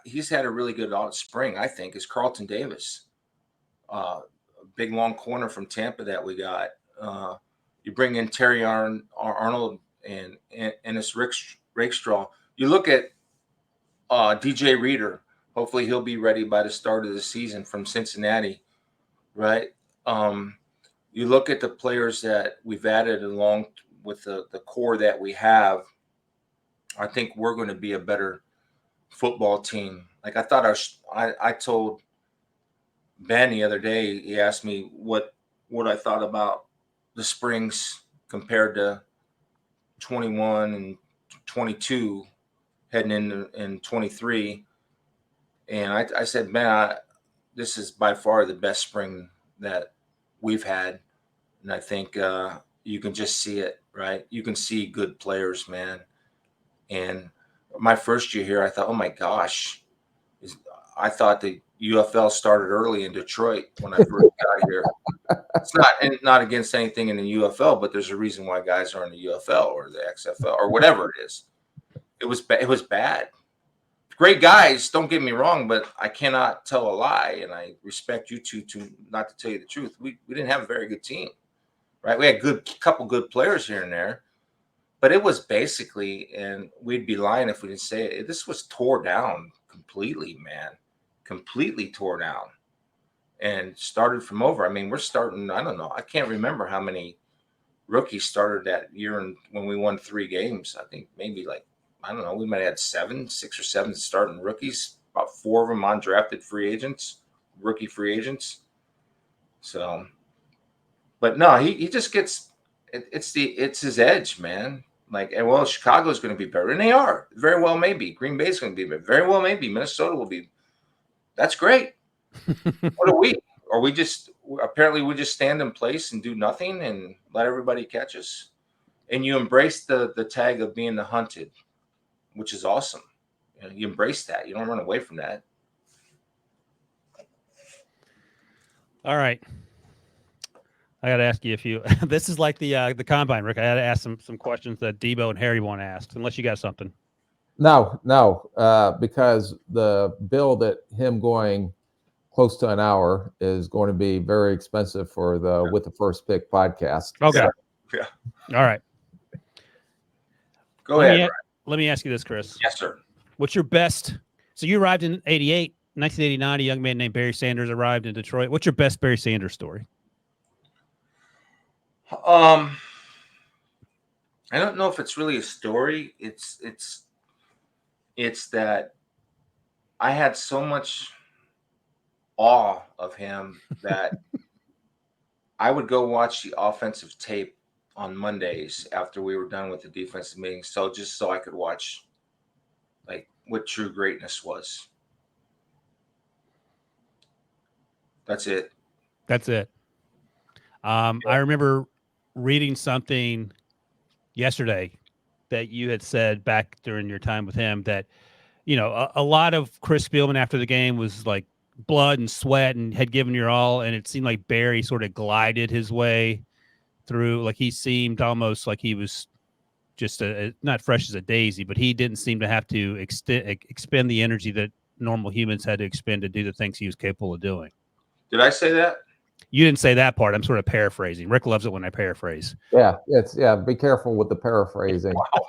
he's had a really good spring, I think, is Carlton Davis. Big long corner from Tampa that we got. You bring in Terry Arnold and Ennis Rakestraw. You look at DJ Reader. Hopefully he'll be ready by the start of the season from Cincinnati, right? You look at the players that we've added along with the core that we have. I think we're going to be a better football team. Like I thought I told Ben the other day, he asked me what I thought about the springs compared to 21 and 22 heading in 23. And I said, man, this is by far the best spring that we've had. And I think you can just see it, right? You can see good players, man. And my first year here, I thought, oh my gosh, I thought the UFL started early in Detroit when I first got here. It's not against anything in the UFL, but there's a reason why guys are in the UFL or the XFL or whatever it is. It was bad. Great guys, don't get me wrong, but I cannot tell a lie, and I respect you two to not to tell you the truth. We didn't have a very good team, right? We had couple good players here and there, but it was basically, and we'd be lying if we didn't say it. This was tore down completely, man, completely tore down, and started from over. I mean, we're starting. I don't know. I can't remember how many rookies started that year, and when we won 3 games, I think maybe like. I don't know. We might have had 6 or 7 starting rookies, about 4 of them undrafted free agents, rookie free agents. So, but no, he just gets it's his edge, man. Like, and well, Chicago's going to be better, and they are very well. Maybe Green Bay's going to be better. Very well, maybe Minnesota will be. That's great. What are we? Or we just apparently we just stand in place and do nothing and let everybody catch us. And you embrace the tag of being the hunted, which is awesome. You embrace that. You don't run away from that. All right. I got to ask you a few. This is like the combine, Rick. I had to ask some questions that Debo and Harry want to ask, unless you got something. No, because the bill that him going close to an hour is going to be very expensive for the With the First Pick podcast. Okay. Yeah. All right. Go ahead. Let me ask you this, Chris. Yes, sir. What's your best? So you arrived in 88, 1989. A young man named Barry Sanders arrived in Detroit. What's your best Barry Sanders story? I don't know if it's really a story. It's that I had so much awe of him that I would go watch the offensive tape on Mondays after we were done with the defensive meeting. So just so I could watch like what true greatness was. That's it. I remember reading something yesterday that you had said back during your time with him that, you know, a lot of Chris Spielman after the game was like blood and sweat and had given your all. And it seemed like Barry sort of glided his way through. Like he seemed almost like he was just not fresh as a daisy, but he didn't seem to have to expend the energy that normal humans had to expend to do the things he was capable of doing. Did I say that? You didn't say that part. I'm sort of paraphrasing. Rick loves it when I paraphrase. Yeah, be careful with the paraphrasing. Wow.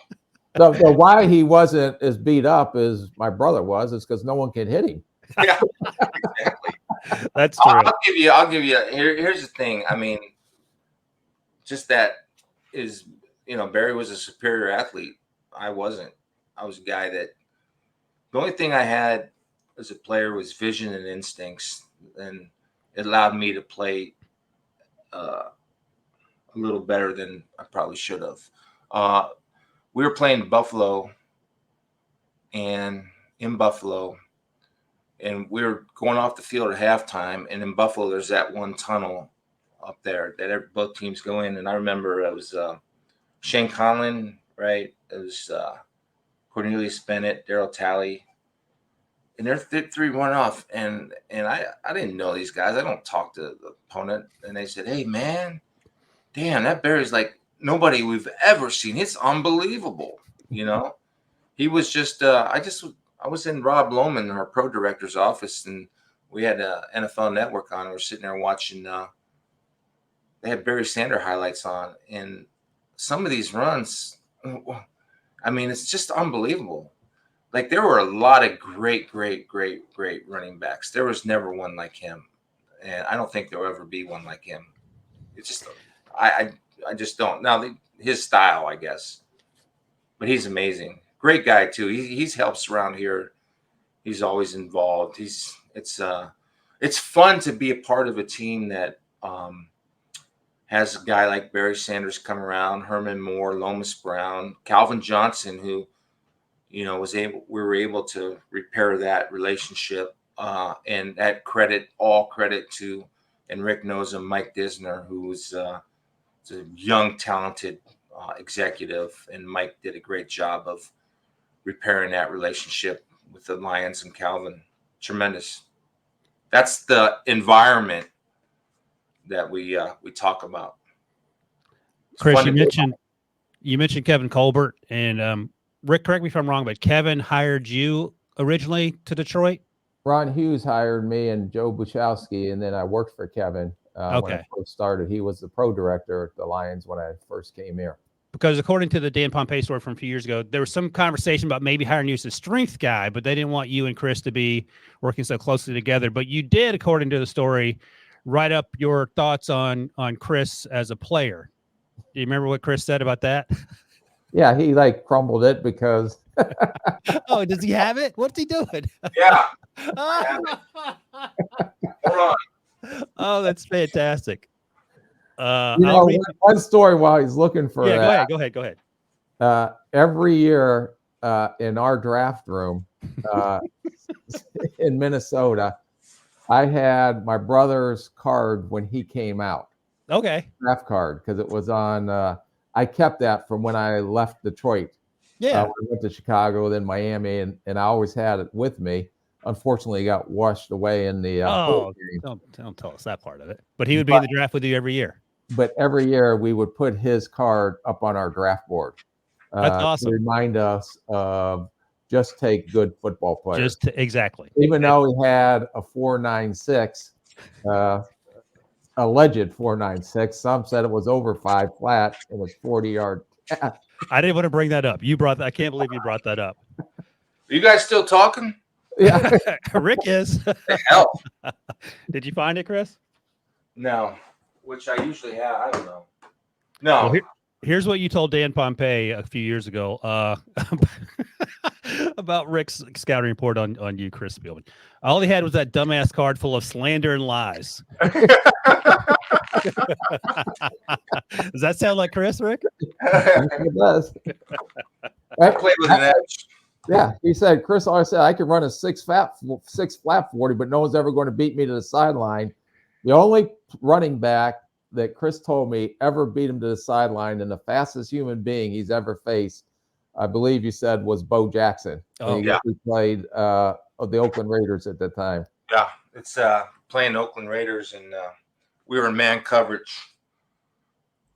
The why he wasn't as beat up as my brother was is because no one can hit him. Yeah, exactly. That's true. I'll give you. Here's the thing. I mean, just that is, you know, Barry was a superior athlete. I wasn't. I was a guy that the only thing I had as a player was vision and instincts, and it allowed me to play a little better than I probably should have. We were playing Buffalo, and in Buffalo, and we were going off the field at halftime. And in Buffalo, there's that one tunnel up there that both teams go in. And I remember it was Shane Conlon, right? It was Cornelius Bennett, Darryl Talley. And their 3 went off. And I didn't know these guys. I don't talk to the opponent. And they said, hey, man, damn, that Barry's like nobody we've ever seen. It's unbelievable. You know, he was just I was in Rob Lohman, our pro director's office, and we had NFL Network on. We're sitting there watching. They had Barry Sanders highlights on, and some of these runs, I mean, it's just unbelievable. Like there were a lot of great running backs. There was never one like him, and I don't think there will ever be one like him. It's just I just don't. Now his style, I guess, but he's amazing. Great guy too. He's helps around here. He's always involved. It's fun to be a part of a team that has a guy like Barry Sanders come around, Herman Moore, Lomas Brown, Calvin Johnson, who, we were able to repair that relationship, and that all credit to, and Rick knows him, Mike Disner, who's a young, talented executive, and Mike did a great job of repairing that relationship with the Lions and Calvin. Tremendous. That's the environment that we talk about. It's Chris, fun you mentioned Kevin Colbert, and Rick, correct me if I'm wrong, but Kevin hired you originally to Detroit? Ron Hughes hired me and Joe Buchowski, and then I worked for Kevin when I first started. He was the pro director at the Lions when I first came here. Because according to the Dan Pompei story from a few years ago, there was some conversation about maybe hiring you as a strength guy, but they didn't want you and Chris to be working so closely together. But you did, according to the story, write up your thoughts on Chris as a player. Do you remember what Chris said about that? Yeah, he crumbled it because. Oh, does he have it? What's he doing? Yeah. Hold on. Oh, that's fantastic. One story while he's looking for that. Go ahead. Every year in our draft room in Minnesota, I had my brother's card when he came out. Okay. Draft card, because it was on. I kept that from when I left Detroit. Yeah. When I went to Chicago, then Miami, and I always had it with me. Unfortunately, it got washed away in the game. Don't tell us that part of it. But he would be in the draft with you every year. But every year we would put his card up on our draft board. That's awesome. To remind us of just take good football players. Exactly. Even though he had a 4.96, alleged 4.96, some said it was over 5 flat. It was 40-yard. I didn't want to bring that up. I can't believe you brought that up. Are you guys still talking? Yeah. Rick is. The hell? Did you find it, Chris? No. Which I usually have. I don't know. No. Well, here's what you told Dan Pompei a few years ago about Rick's scouting report on you, Chris Spielman. All he had was that dumbass card full of slander and lies. Does that sound like Chris, Rick? It does. I played with an edge. Yeah, he said, Chris always said, I can run a 6 flat 40, but no one's ever going to beat me to the sideline. The only running back that Chris told me ever beat him to the sideline, and the fastest human being he's ever faced, I believe you said, was Bo Jackson. Oh, yeah. He played the Oakland Raiders at the time. Yeah, it's playing Oakland Raiders, and we were in man coverage,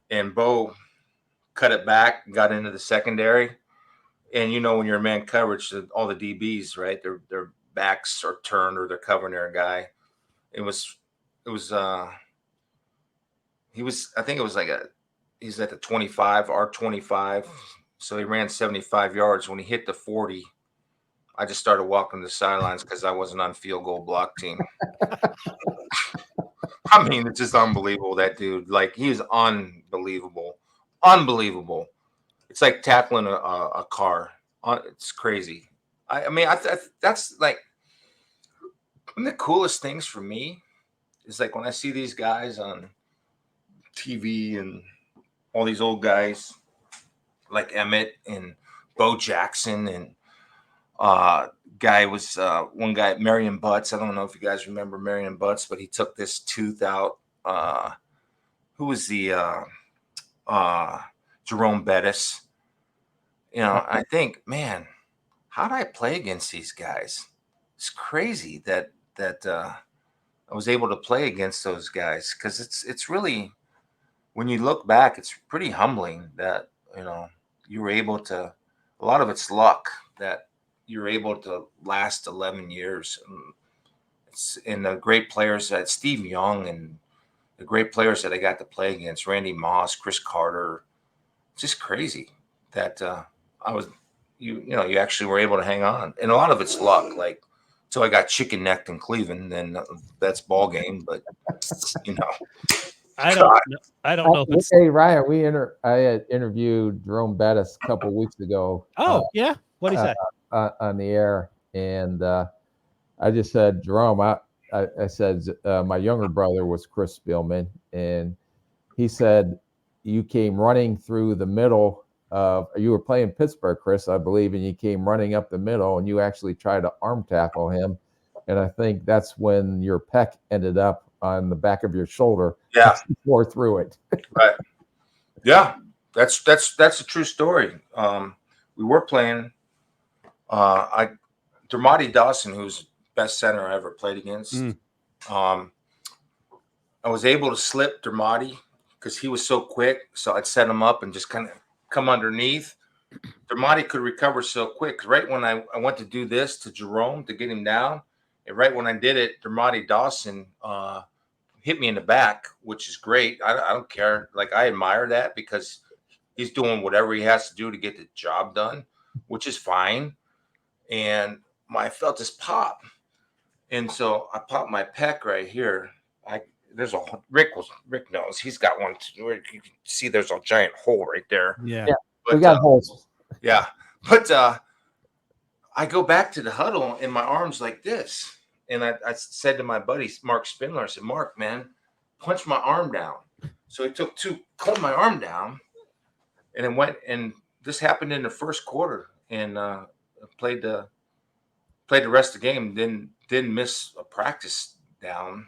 and Bo cut it back, got into the secondary. And when you're in man coverage, all the DBs, right, their backs are turned or they're covering their guy. He's at the 25, our 25. So he ran 75 yards. When he hit the 40, I just started walking the sidelines because I wasn't on field goal block team. I mean, it's just unbelievable, that dude. He is unbelievable. Unbelievable. It's like tackling a car. It's crazy. I mean, that's one of the coolest things for me is when I see these guys on TV and all these old guys like Emmett and Bo Jackson and one guy, Marion Butts. I don't know if you guys remember Marion Butts, but he took this tooth out. Who was the Jerome Bettis? I think, man, how did I play against these guys? It's crazy that I was able to play against those guys, because it's really, when you look back, it's pretty humbling that you were able to. A lot of it's luck that you're able to last 11 years. And the great players that Steve Young and the great players that I got to play against, Randy Moss, Chris Carter, it's just crazy that you actually were able to hang on. And a lot of it's luck. So I got chicken necked in Cleveland, then that's ball game. But I don't know. Hey Ryan, I had interviewed Jerome Bettis a couple of weeks ago. Oh yeah, what did he say on the air? And I just said, Jerome, I said my younger brother was Chris Spielman, and he said you came running through the middle you were playing Pittsburgh, Chris, I believe, and you came running up the middle and you actually tried to arm tackle him. And I think that's when your pec ended up on the back of your shoulder. Yeah. You tore through it. Right. Yeah. That's a true story. We were playing Dermotty Dawson, who's best center I ever played against. I was able to slip Dermotty because he was so quick. So I'd set him up and just kind of come underneath. Dermotty could recover so quick. Right when I went to do this to Jerome to get him down, and right when I did it, Dermotty Dawson hit me in the back, which is great. I don't care. Like, I admire that because he's doing whatever he has to do to get the job done, which is fine. And I felt this pop. And so I popped my pec right here. Rick knows he's got one. You can see there's a giant hole right there. Yeah. We got holes. Yeah. But I go back to the huddle and my arm's like this. And I said to my buddy, Mark Spindler, I said, Mark, man, punch my arm down. So he took two, cut my arm down, and it went. And this happened in the first quarter. And played the rest of the game. Didn't miss a practice down.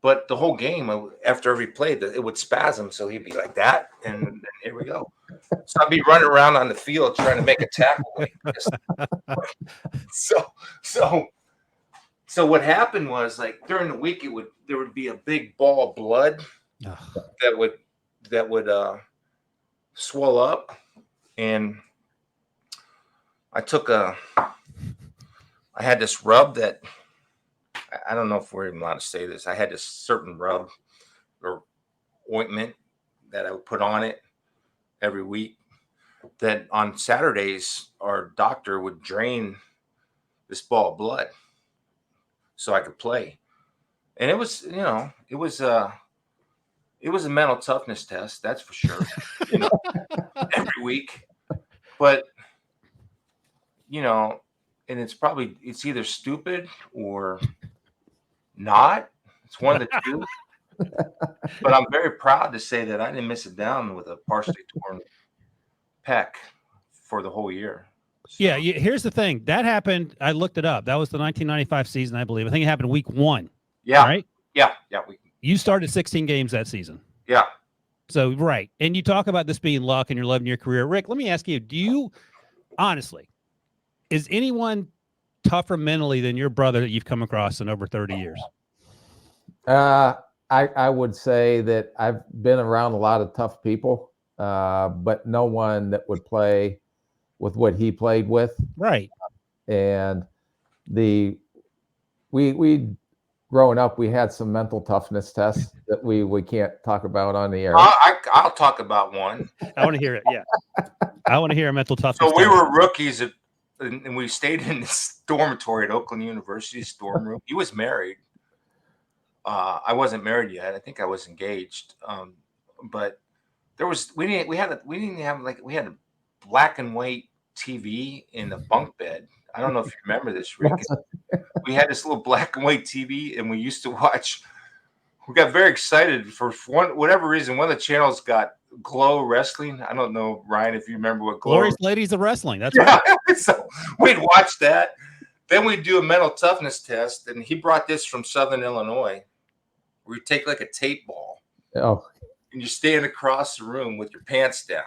But the whole game, after every play, it would spasm. So he'd be like that, and here we go. So I'd be running around on the field trying to make a tackle. So what happened was, like, during the week, there would be a big ball of blood that would swell up, and I had this rub that I don't know if we're even allowed to say this. I had this certain rub or ointment that I would put on it every week, that on Saturdays our doctor would drain this ball of blood so I could play. And it was a mental toughness test, that's for sure. Every week. But and it's either stupid or not. It's one of the two. But I'm very proud to say that I didn't miss it down with a partially torn pec for the whole year. So. Yeah, here's the thing. That happened. I looked it up. That was the 1995 season, I believe. I think it happened week 1. Yeah. Right? Yeah. You started 16 games that season. Yeah. So, right. And you talk about this being luck and you're loving your career. Rick, let me ask you, do you, honestly, is anyone tougher mentally than your brother that you've come across in over 30 years? I would say that I've been around a lot of tough people, but no one that would play with what he played with. Right. And we growing up, we had some mental toughness tests that we can't talk about on the air. I'll talk about one. I want to hear it. Yeah. I want to hear a mental toughness. So we were rookies and we stayed in this dormitory at Oakland University's dorm room. He was married. I wasn't married yet. I think I was engaged. But we had a black and white TV in the bunk bed. I don't know if you remember this, Rick. We had this little black and white TV, and we used to watch. We got very excited for whatever reason. One of the channels got Glow Wrestling. I don't know, Ryan, if you remember what Glow. Glorious Ladies of Wrestling. That's right. So we'd watch that. Then we'd do a mental toughness test, and he brought this from Southern Illinois. Where you take like a tape ball, and you stand across the room with your pants down,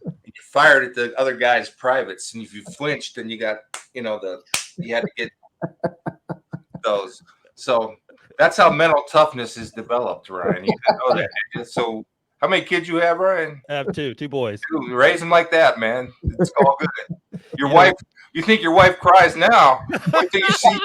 and you fired at the other guy's privates, and if you flinched, then you got, you had to get those. So that's how mental toughness is developed, Ryan. You know that. So how many kids you have, Ryan? I have two boys. Raise them like that, man. It's all good. Your wife. You think your wife cries now? Wait till you see.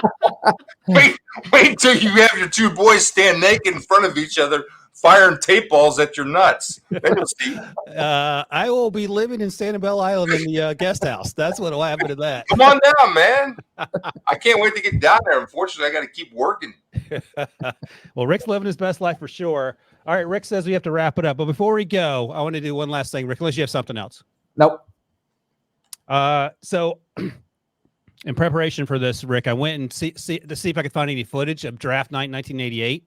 Wait till you have your two boys stand naked in front of each other, firing tape balls at your nuts. Then you'll see. I will be living in Sanibel Island in the guest house. That's what will happen to that. Come on down, man. I can't wait to get down there. Unfortunately, I got to keep working. Well, Rick's living his best life for sure. All right, Rick says we have to wrap it up. But before we go, I want to do one last thing, Rick, unless you have something else. Nope. So in preparation for this, Rick, I went and see if I could find any footage of draft night 1988,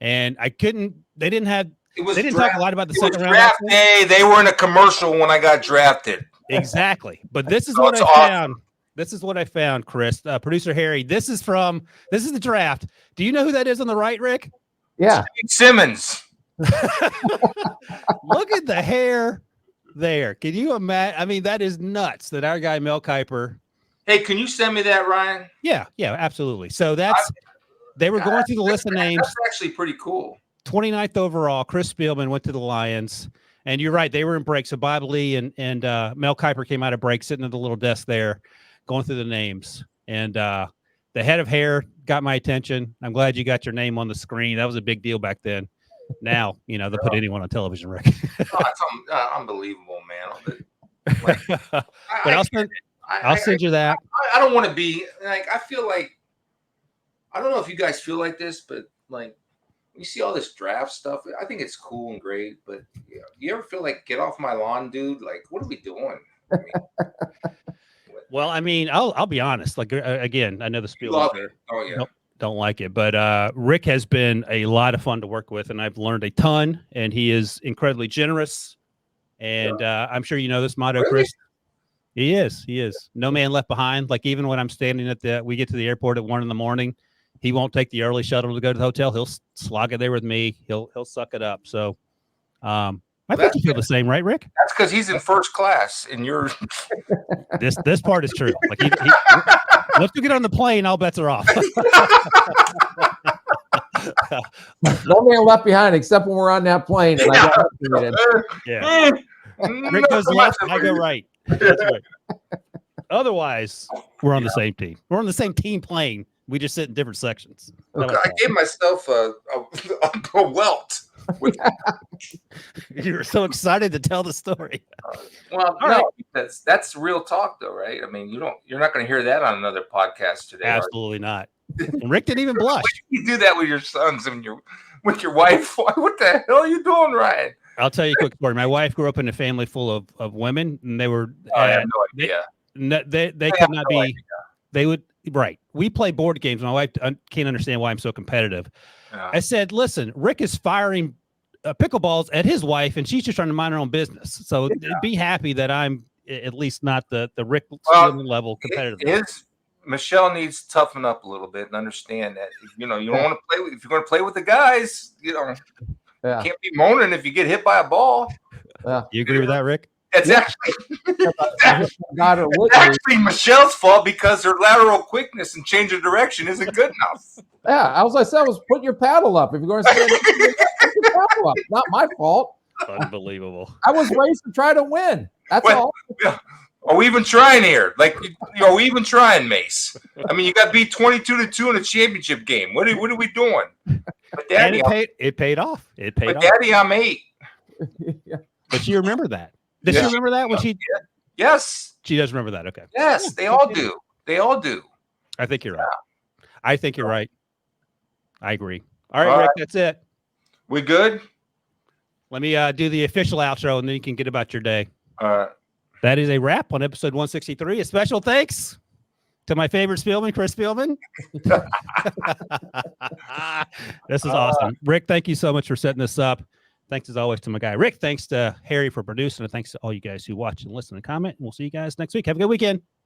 and I couldn't. They didn't have. It was they didn't talk a lot about the it was second round. draft day. They were in a commercial when I got drafted. Exactly. But this is So what I it's awesome. found. This is what I found, Chris. Producer Harry, this is the draft. Do you know who that is on the right, Rick? Yeah. Simmons. Look at the hair there. Can you imagine? I mean, that is nuts that our guy Mel Kiper. Hey, can you send me that, Ryan? Yeah, absolutely. So they were going through the list of names. That's actually pretty cool. 29th overall, Chris Spielman went to the Lions. And you're right, they were in break. So Bob Lee and Mel Kiper came out of break, sitting at the little desk there, going through the names. And the head of hair got my attention. I'm glad you got your name on the screen. That was a big deal back then. Now, they'll put anyone on television, Rick. It's unbelievable, man. But I'll send you that. I don't want to be like, I feel like, I don't know if you guys feel like this, but like, you see all this draft stuff. I think it's cool and great, but you ever feel like, get off my lawn, dude? Like, what are we doing? I mean, well, I mean, I'll be honest. Like, again, I know the Spielman don't like it, but Rick has been a lot of fun to work with, and I've learned a ton. And he is incredibly generous. And I'm sure you know this motto, really? Chris. He is. No man left behind. Like, even when I'm standing we get to the airport at 1 a.m, he won't take the early shuttle to go to the hotel. He'll slog it there with me. He'll suck it up. So, I think you feel the same, right, Rick? That's because he's in first class, and you're. This part is true. Like, once we get on the plane, all bets are off. No man left behind except when we're on that plane. And Yeah. Rick goes left, I go right. That's right. Otherwise, we're on the same team. We're on the same team plane. We just sit in different sections. I gave myself a welt. You were so excited to tell the story. Well, no, that's real talk, though, right? I mean, you're not going to hear that on another podcast today. Absolutely not. And Rick didn't even blush. You do that with your sons and with your wife. What the hell are you doing, Ryan? I'll tell you a quick story. My wife grew up in a family full of women, and they were. I have no idea. They could not be. Idea. They would. Right. We play board games. My wife can't understand why I'm so competitive. Yeah. I said, listen, Rick is firing pickleballs at his wife, and she's just trying to mind her own business. So be happy that I'm at least not the Rick level competitive. Michelle needs to toughen up a little bit and understand that, you don't want to play with, if you're going to play with the guys, you can't be moaning if you get hit by a ball. You agree with that, Rick? It's actually Michelle's fault because her lateral quickness and change of direction isn't good enough. Yeah, as I said, was put your paddle up. If you're going to stand, put your paddle up. Not my fault. Unbelievable. I was raised to try to win. That's all. Are we even trying here? Like, are we even trying, Mace? I mean, you got beat 22-2 in a championship game. What are we doing? But Daddy, it paid off. It paid off. Daddy, I'm 8. But you remember that? Did she remember that when she? Yes, she does remember that. Okay. Yes, they all do. They all do. I think you're right. I think you're right. I agree. All right, Rick, that's it. We good? Let me do the official outro, and then you can get about your day. All right. That is a wrap on episode 163. A special thanks to my favorite Spielman, Chris Spielman. This is awesome. Rick, thank you so much for setting this up. Thanks as always to my guy, Rick. Thanks to Harry for producing. And thanks to all you guys who watch and listen and comment. And we'll see you guys next week. Have a good weekend.